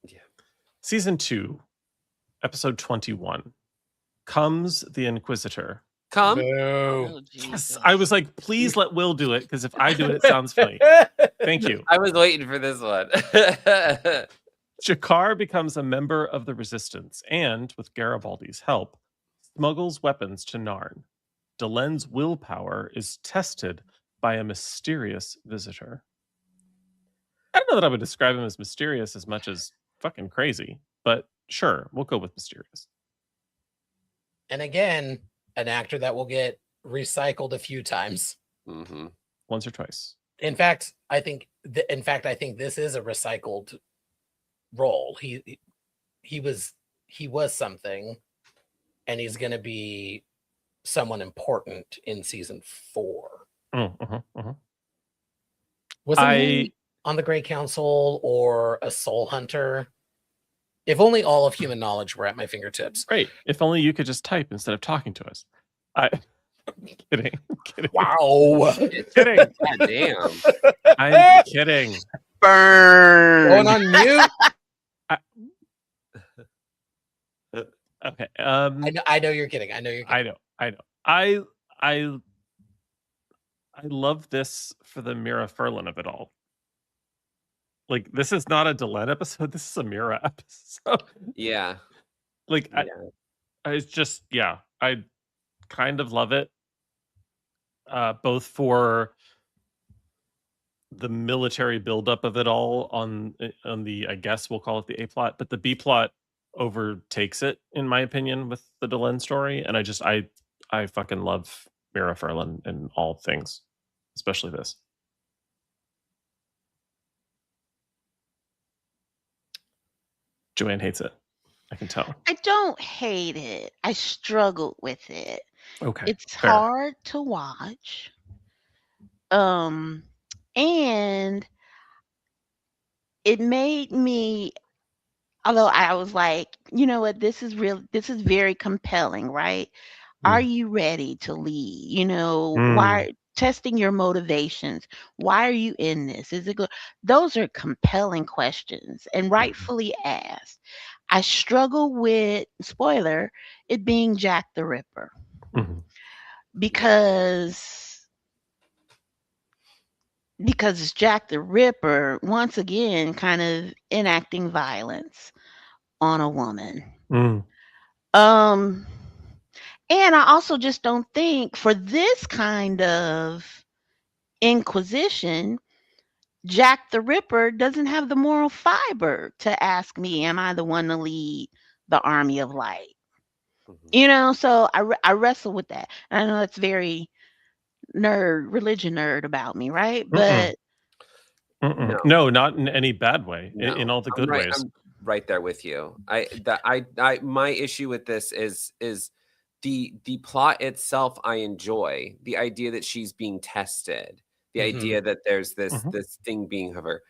Yeah. Season 2, episode 21. Comes the Inquisitor. Come. No. Oh, Yes, Jesus. I was like, please let Will do it, because if I do it, it sounds funny. Thank you. I was waiting for this one. Jakar becomes a member of the Resistance and, with Garibaldi's help, smuggles weapons to Narn. Delen's willpower is tested by a mysterious visitor. I don't know that I would describe him as mysterious as much as fucking crazy, but sure, we'll go with mysterious. And again, an actor that will get recycled a few times. Mhm. Once or twice. In fact, I think this is a recycled role. He was something, and he's going to be someone important in season 4. Wasn't he on the Great Council or a Soul Hunter? If only all of human knowledge were at my fingertips. Great. If only you could just type instead of talking to us. Kidding. Wow. Kidding. God damn. I'm kidding. Burn. Going on mute. Okay. I know you're kidding. I know you're kidding. I know. I love this for the Mira Furlan of it all. Like, this is not a Delenn episode. This is a Mira episode. Yeah. Like, Yeah. it's just, yeah, I kind of love it. Both for the military buildup of it all on the, I guess we'll call it the A plot, but the B plot overtakes it, in my opinion, with the Delenn story. And I fucking love Mira Furlan in all things, especially this. Joanne hates it. I can tell. I don't hate it. I struggled with it. Okay. It's fair. hard to watch. And it made me, although I was like, you know what, this is very compelling, right? Are you ready to lead? You know, why testing your motivations? Why are you in this? Is it good? Those are compelling questions and rightfully asked. I struggle with, spoiler, it being Jack the Ripper. Because it's Jack the Ripper, once again, kind of enacting violence on a woman. And I also just don't think for this kind of inquisition, Jack the Ripper doesn't have the moral fiber to ask me, am I the one to lead the army of light? You know, so I wrestle with that. And I know that's very religion nerd about me, right? But no, not in any bad way. No. In all the good ways. I'm right there with you. My issue with this is the plot itself. I enjoy the idea that she's being tested, the idea that there's this thing being of her.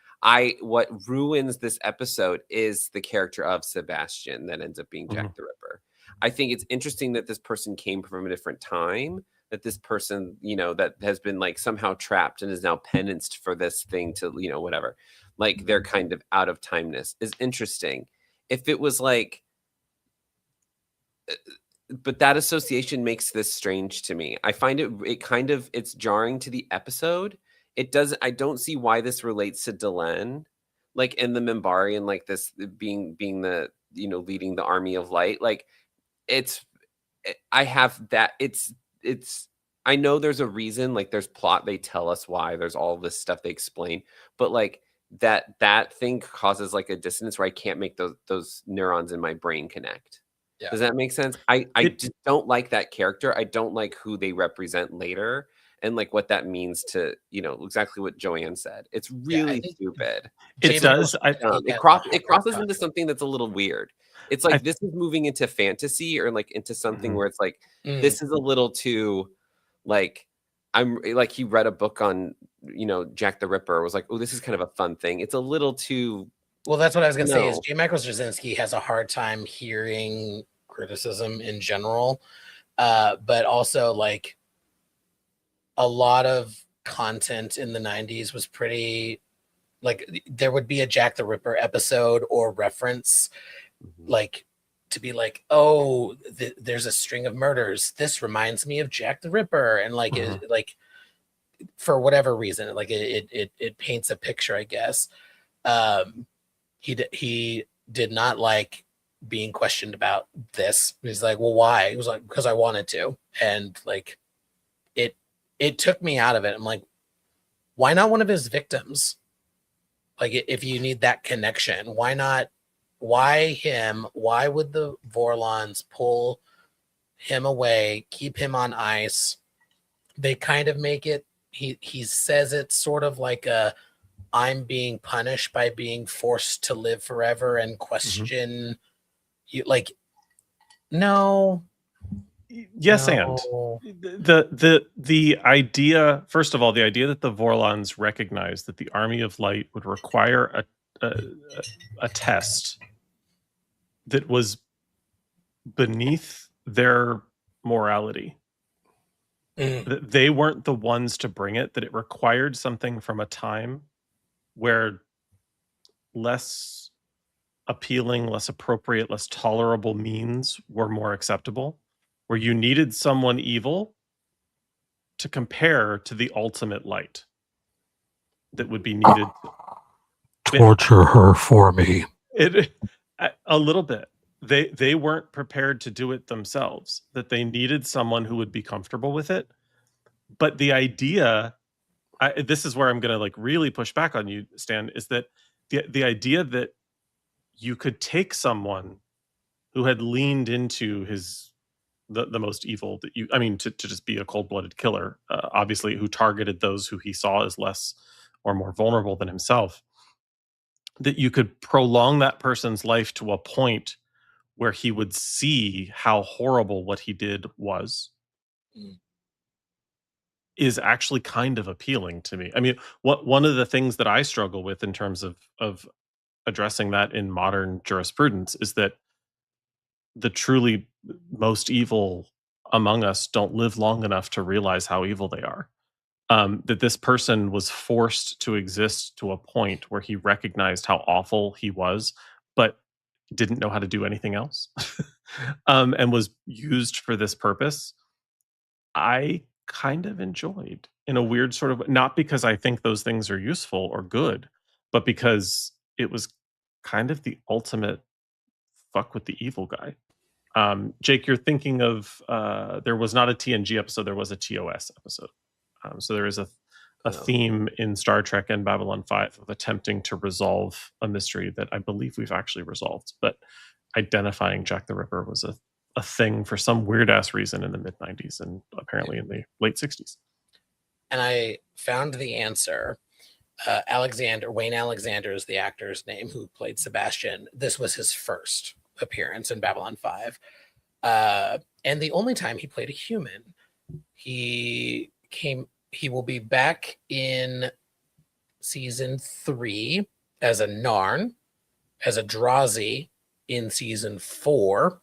What ruins this episode is the character of Sebastian that ends up being Jack the Ripper. I think it's interesting that this person came from a different time, that this person, that has been like somehow trapped and is now penanced for this thing to, whatever, like they're kind of out of timeness is interesting. If it was like, but that association makes this strange to me. I find it's jarring to the episode. I don't see why this relates to Delenn, like in the Minbari and like this being the, leading the army of light. Like I have that. I know there's a reason, like there's plot. They tell us why, there's all this stuff they explain, but like that thing causes like a dissonance where I can't make those neurons in my brain connect. Yeah. Does that make sense? I just don't like that character. I don't like who they represent later and like what that means to, exactly what Joanne said. It's really stupid. It does. It crosses into something that's a little weird. It's like this is moving into fantasy or like into something where it's like, this is a little too like, I'm like, he read a book on, Jack the Ripper, was like, oh, this is kind of a fun thing. It's a little too. Well, that's what I was going to say is J. Michael Straczynski has a hard time hearing criticism in general, but also like a lot of content in the 90s was pretty like there would be a Jack the Ripper episode or reference like to be like, oh, there's a string of murders. This reminds me of Jack the Ripper. And like, like for whatever reason, like it paints a picture, I guess. He did not like being questioned about this. He's like, well, why? He was like, because I wanted to. And like, it took me out of it. I'm like, why not one of his victims? Like, if you need that connection, why not? Why him? Why would the Vorlons pull him away, keep him on ice? They kind of make it, he says it's sort of like I'm being punished by being forced to live forever and question you. Like, no. Yes, no. And the idea, first of all, the idea that the Vorlons recognized that the Army of Light would require a test that was beneath their morality. That they weren't the ones to bring it, that it required something from a time where less appealing, less appropriate, less tolerable means were more acceptable, where you needed someone evil to compare to the ultimate light that would be needed. Torture her for me. A little bit. They weren't prepared to do it themselves, that they needed someone who would be comfortable with it. But the idea, this is where I'm going to like really push back on you, Stan, is that the idea that you could take someone who had leaned into the most evil that to just be a cold-blooded killer, obviously, who targeted those who he saw as less or more vulnerable than himself, that you could prolong that person's life to a point where he would see how horrible what he did was, is actually kind of appealing to me. I mean, one of the things that I struggle with in terms of addressing that in modern jurisprudence is that the truly most evil among us don't live long enough to realize how evil they are. That this person was forced to exist to a point where he recognized how awful he was, but didn't know how to do anything else, and was used for this purpose. I kind of enjoyed in a weird sort of, not because I think those things are useful or good, but because it was kind of the ultimate fuck with the evil guy. Jake, you're thinking of, there was not a TNG episode, there was a TOS episode. So there is a theme in Star Trek and Babylon 5 of attempting to resolve a mystery that I believe we've actually resolved. But identifying Jack the Ripper was a thing for some weird ass reason in the mid 90s and apparently in the late 60s. And I found the answer. Wayne Alexander is the actor's name who played Sebastian. This was his first appearance in Babylon 5. And the only time he played a human. He will be back in season 3 as a Narn, as a Drazi in season 4,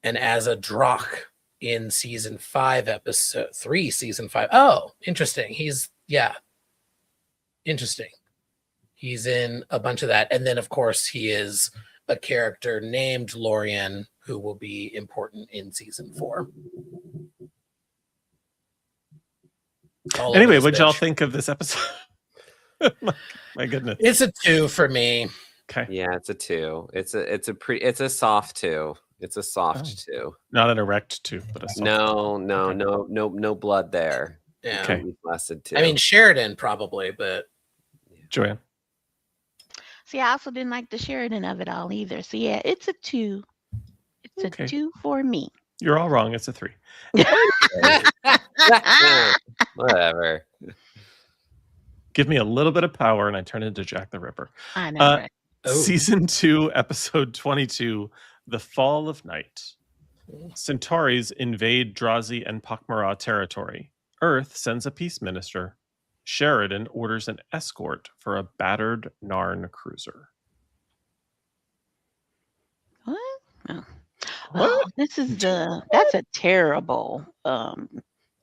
and as a Drak in season 5, episode 3, season 5. Oh, interesting. Interesting. He's in a bunch of that. And then, of course, he is a character named Lorian who will be important in season 4. Anyway, what'd y'all think of this episode? my goodness. It's a 2 for me. Okay. Yeah, it's a 2. It's a soft 2. It's a soft 2. Not an erect 2, but a soft no blood there. Yeah. Okay. Blasted 2. I mean, Sheridan probably, but Joanne. See, I also didn't like the Sheridan of it all either. So yeah, it's a 2. It's a 2 for me. You're all wrong. It's a 3. Whatever. Give me a little bit of power and I turn into Jack the Ripper. I know, right? Season 2, episode 22, The Fall of Night. Centauri's invade Drazi and Pakmara territory. Earth sends a peace minister. Sheridan orders an escort for a battered Narn cruiser. What? Oh, that's a terrible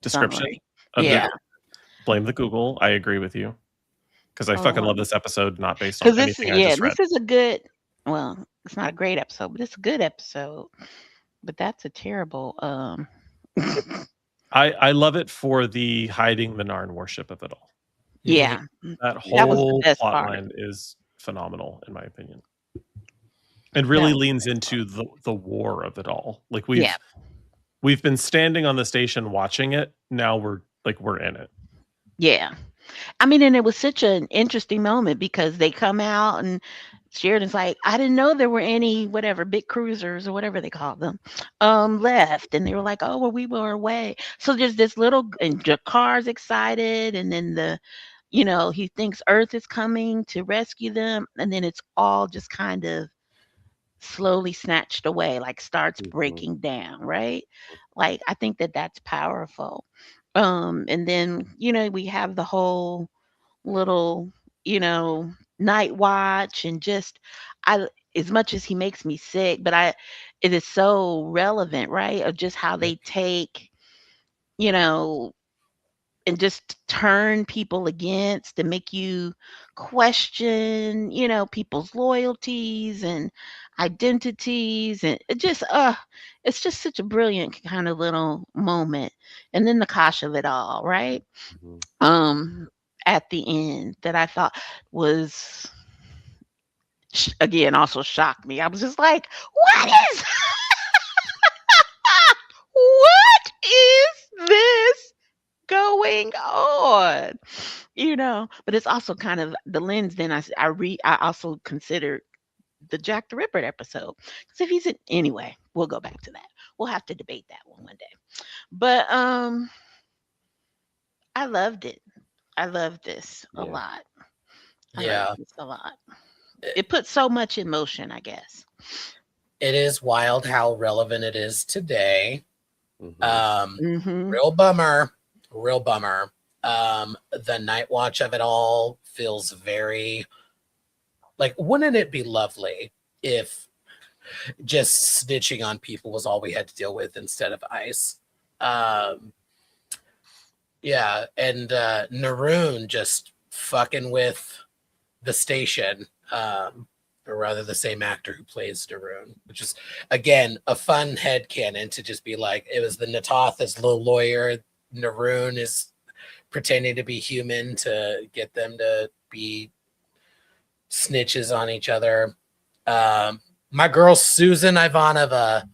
Description summary. of Yeah. Blame the Google. I agree with you. Because I fucking love this episode, not based on Because anything I just read. this is a good, well, it's not a great episode, but it's a good episode. But that's a terrible I love it for the hiding the Narn worship of it all. yeah. That That was the whole best plot part. line is phenomenal, in my opinion. It really leans into the war of it all. Like we've been standing on the station watching it. Now we're in it. Yeah. I mean, and it was such an interesting moment because they come out and Sheridan's like, I didn't know there were any big cruisers or whatever they call them left. And they were like, oh, well, we were away. So there's this little, and Jakar's excited. And then he thinks Earth is coming to rescue them. And then it's all just kind of slowly snatched away, like starts breaking down, right? Like, I think that's powerful. And then, we have the whole little, night watch and just, as much as he makes me sick, but it is so relevant, right? Of just how they take, and just turn people against and make you question, people's loyalties and identities. And it's just such a brilliant kind of little moment. And then the Kosh of it all, right? At the end that I thought was, again, also shocked me. I was just like, what is this going on? But it's also kind of the lens. Then I also considered the Jack the Ripper episode, because if he's anyway, we'll go back to that. We'll have to debate that one day. But I loved it. I love this a lot. I love this a lot. It puts so much in motion, I guess. It is wild how relevant it is today. Mm-hmm. Real bummer. The night watch of it all feels very like, wouldn't it be lovely if just snitching on people was all we had to deal with instead of ICE? Yeah, and Naroon just fucking with the station, or rather the same actor who plays Naroon, which is, again, a fun headcanon to just be like, it was the Natoth as the lawyer, Naroon is pretending to be human to get them to be snitches on each other. My girl Susan Ivanova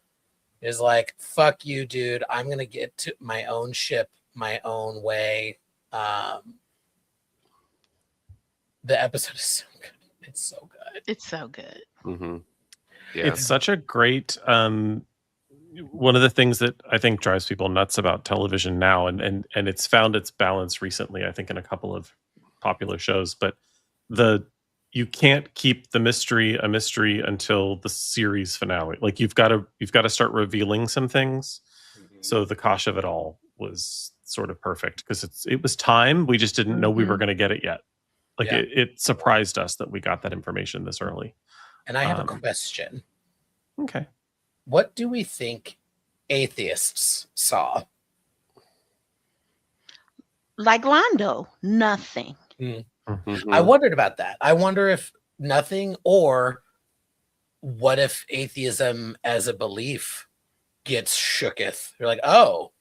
is like, fuck you, dude. I'm going to get to my own ship my own way. The episode is so good. It's so good. It's so good. Mm-hmm. Yeah. It's such a great one of the things that I think drives people nuts about television now, and it's found its balance recently, I think, in a couple of popular shows, but you can't keep the mystery a mystery until the series finale. Like you've got to start revealing some things. So the Kosh of it all was sort of perfect because it was time. We just didn't know we were going to get it yet. Like it surprised us that we got that information this early. And I have a question. Okay. What do we think atheists saw. Like Londo, nothing. I wondered about that. I wonder if nothing, or what if atheism as a belief gets shooketh? They're like, oh,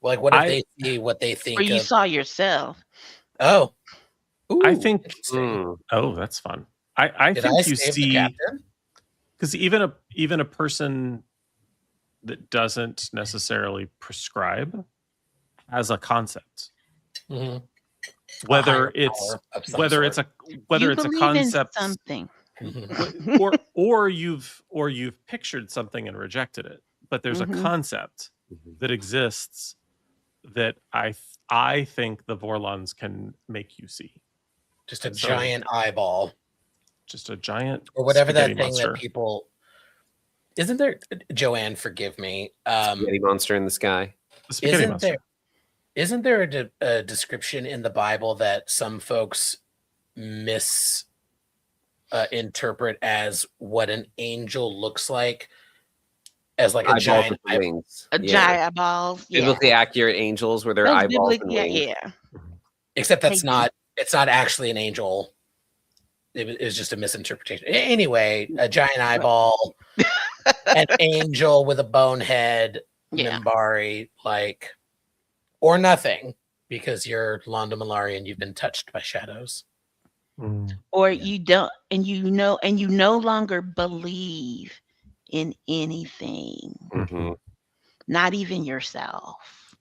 like what if they see what they think Or you of? saw yourself. Oh, ooh, I think. interesting. Oh, that's fun. I Did think I you save the see, captain? because even a person that doesn't necessarily prescribe has a concept. Mhm. Whether higher it's power of some whether sort. it's a whether You it's a believe in concept, something. Mhm. or you've pictured something and rejected it, but there's a Mhm. concept that exists that I think the Vorlons can make you see. Just a So- giant eyeball, Just a giant or whatever that spaghetti thing monster. that people. Isn't there, Joanne? Forgive me. Spaghetti monster in the sky. The spaghetti Isn't monster. there a description in the Bible that some folks interpret as what an angel looks like, as like a Eyeballs giant with the eyeball? wings. A giant eyeballs. Yeah. Biblically accurate angels where their Those eyeballs and biblically, wings. yeah. Except that's Hey, not. It's not actually an angel. It was just a misinterpretation. Anyway, a giant eyeball, an angel with a bone head, Yeah. Minbari, like, or nothing, because you're Londo Malari and you've been touched by shadows. Or you don't, and you no longer believe in anything, not even yourself,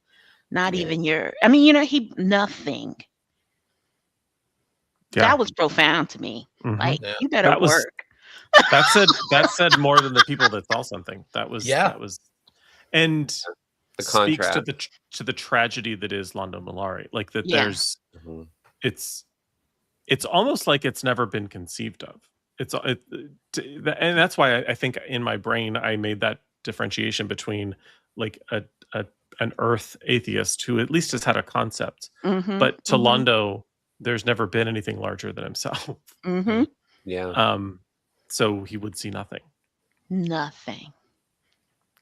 not even your. I mean, nothing. Yeah. That was profound to me. Like, Yeah. you better work. That said more than the people that saw something. That was, and The speaks to contrast. the tragedy that is Londo Malari. Like that, Yeah. there's it's almost like it's never been conceived of. And that's why I think in my brain I made that differentiation between like an Earth atheist who at least has had a concept, but to Londo, there's never been anything larger than himself. Yeah. So he would see nothing. Nothing.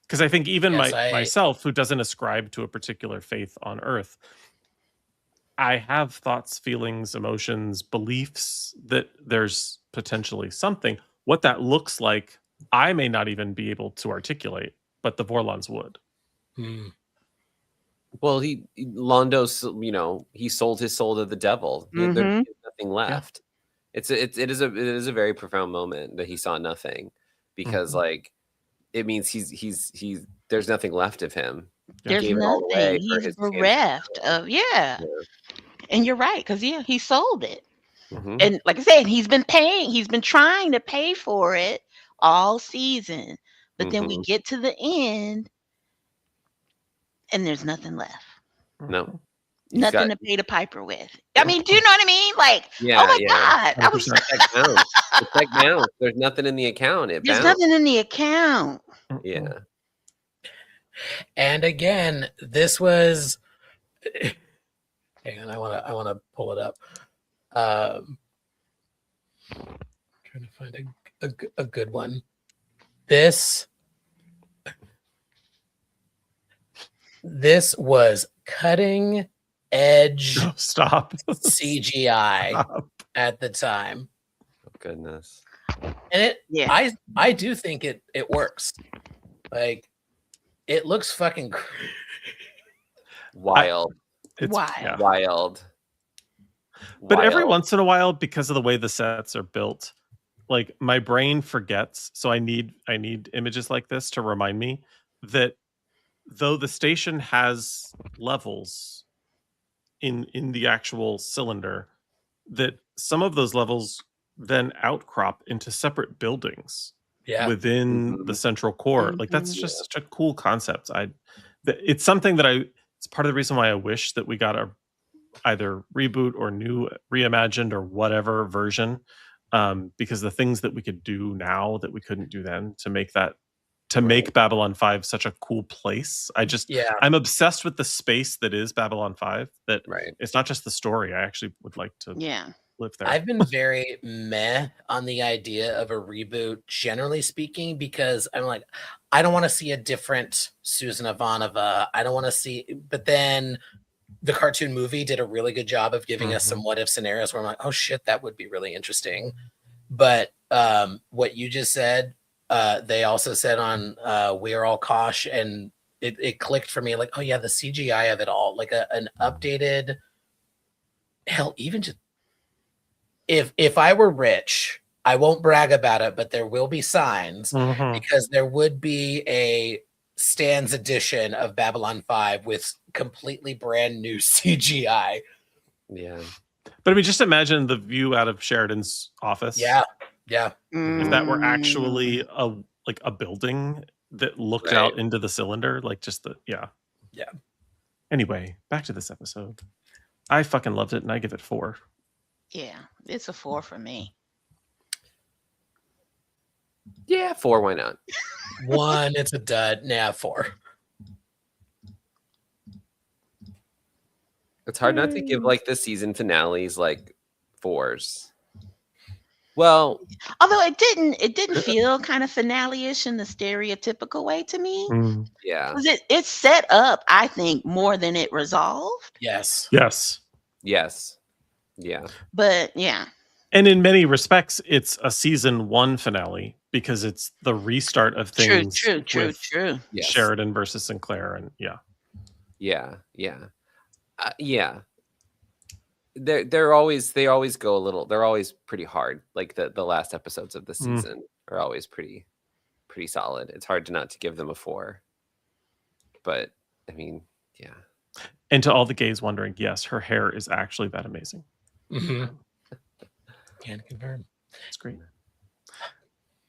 Because I think even myself, who doesn't ascribe to a particular faith on Earth, I have thoughts, feelings, emotions, beliefs that there's potentially something. What that looks like, I may not even be able to articulate, but the Vorlons would. Well, Londo, he sold his soul to the devil. There's nothing left. It is a very profound moment that he saw nothing, because like it means he's there's nothing left of him. There's nothing. He's bereft of And you're right, because he sold it. And like I said, he's been trying to pay for it all season. But then we get to the end and there's nothing left. No. Nothing to pay the piper with. I mean, do you know what I mean? Like, oh my God. I was it's like bounce. There's nothing in the account. There's nothing in the account. Yeah. And again, this was. Hang on, I want to pull it up. Trying to find a good one. This was cutting edge CGI at the time. Oh, goodness. And I do think it works. Like, it looks fucking wild. Wild. But every once in a while, because of the way the sets are built, like my brain forgets. So I need images like this to remind me that though the station has levels in the actual cylinder, that some of those levels then outcrop into separate buildings within the central core. Like that's just such a cool concept. It's something that it's part of the reason why I wish that we got a either reboot or new reimagined or whatever version, because the things that we could do now that we couldn't do then to make Babylon 5 such a cool place. I'm obsessed with the space that is Babylon 5, that it's not just the story. I actually would like to live there. I've been very meh on the idea of a reboot, generally speaking, because I'm like, I don't want to see a different Susan Ivanova. I don't want to see, but then the cartoon movie did a really good job of giving us some what if scenarios where I'm like, oh shit, that would be really interesting. But what you just said, they also said on We're All Kosh, and it clicked for me, like, oh yeah, the CGI of it all, like an updated, hell, even just if I were rich, I won't brag about it, but there will be signs because there would be a Stan's edition of Babylon 5 with completely brand new CGI. Yeah. But I mean, just imagine the view out of Sheridan's office. Yeah. If that were actually a building that looked out into the cylinder, like just the yeah. Anyway, back to this episode. I fucking loved it, and I give it 4. Yeah, it's a 4 for me. Yeah, 4. Why not? 1, it's a dud. Nah, 4. It's hard not to give like the season finales like 4s. Well, although it didn't feel kind of finale-ish in the stereotypical way to me. Yeah, it set up, I think, more than it resolved. Yes. Yeah. But yeah. And in many respects, it's a season 1 finale because it's the restart of things. True. Yes. Sheridan versus Sinclair, and yeah. They always go a little. They're always pretty hard. Like the last episodes of the season are always pretty solid. It's hard to not to give them a 4. But I mean, yeah. And to all the gays wondering, yes, her hair is actually that amazing. Can confirm. It's great.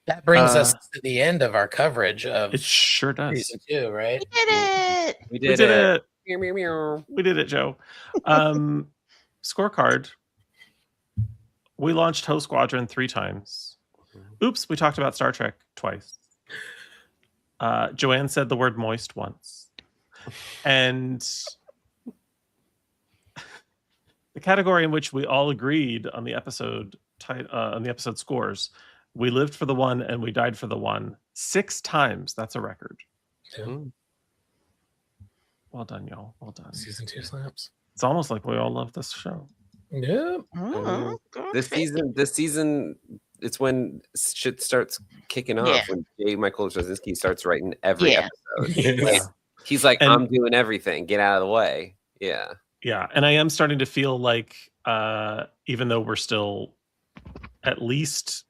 That brings us to the end of our coverage of it. Sure does. Season 2, right? We did it. Meow, meow, meow. We did it, Joe. Scorecard. We launched Ho Squadron 3 times. Oops, we talked about Star Trek twice. Joanne said the word moist once. And the category in which we all agreed on the episode scores, we lived for the 1 and we died for the 1 6 times. That's a record. Yeah. Well done, y'all. Well done. Season 2 slaps. It's almost like we all love this show. Yeah. This season, it's when shit starts kicking off. When J. Michael Straczynski starts writing every episode. Like, he's like, I'm doing everything. Get out of the way. Yeah. Yeah, and I am starting to feel like, even though we're still at least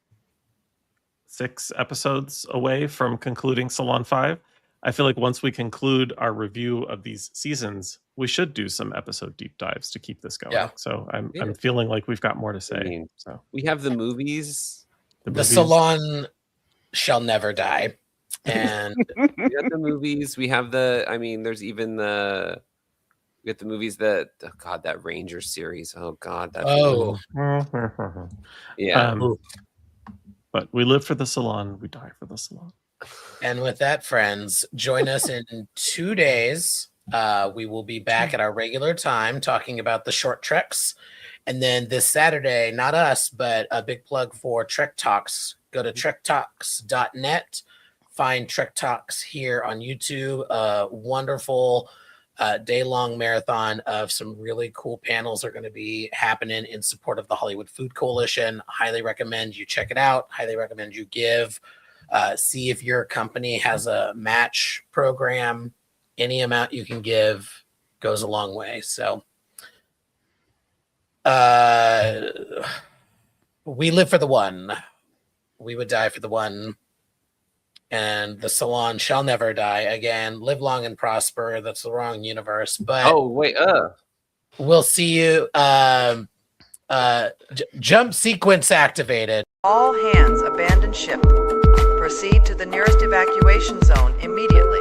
6 episodes away from concluding Salon 5, I feel like once we conclude our review of these seasons, we should do some episode deep dives to keep this going. Yeah. So I'm feeling like we've got more to say. I mean, so we have the movies. The Salon shall never die. And we have the movies. We have there's even we got the movies that that Ranger series. Oh God, yeah. But we live for the Salon, we die for the Salon. And with that, friends, join us in 2 days. We will be back at our regular time talking about the short treks. And then this Saturday, not us, but a big plug for Trek Talks. Go to trektalks.net. Find Trek Talks here on YouTube. A wonderful day-long marathon of some really cool panels are going to be happening in support of the Hollywood Food Coalition. Highly recommend you check it out. Highly recommend you give. See if your company has a match program. Any amount you can give goes a long way. So we live for the 1. We would die for the 1. And the Salon shall never die. Again, live long and prosper. That's the wrong universe. But we'll see you. Jump sequence activated. All hands abandon ship. Proceed to the nearest evacuation zone immediately.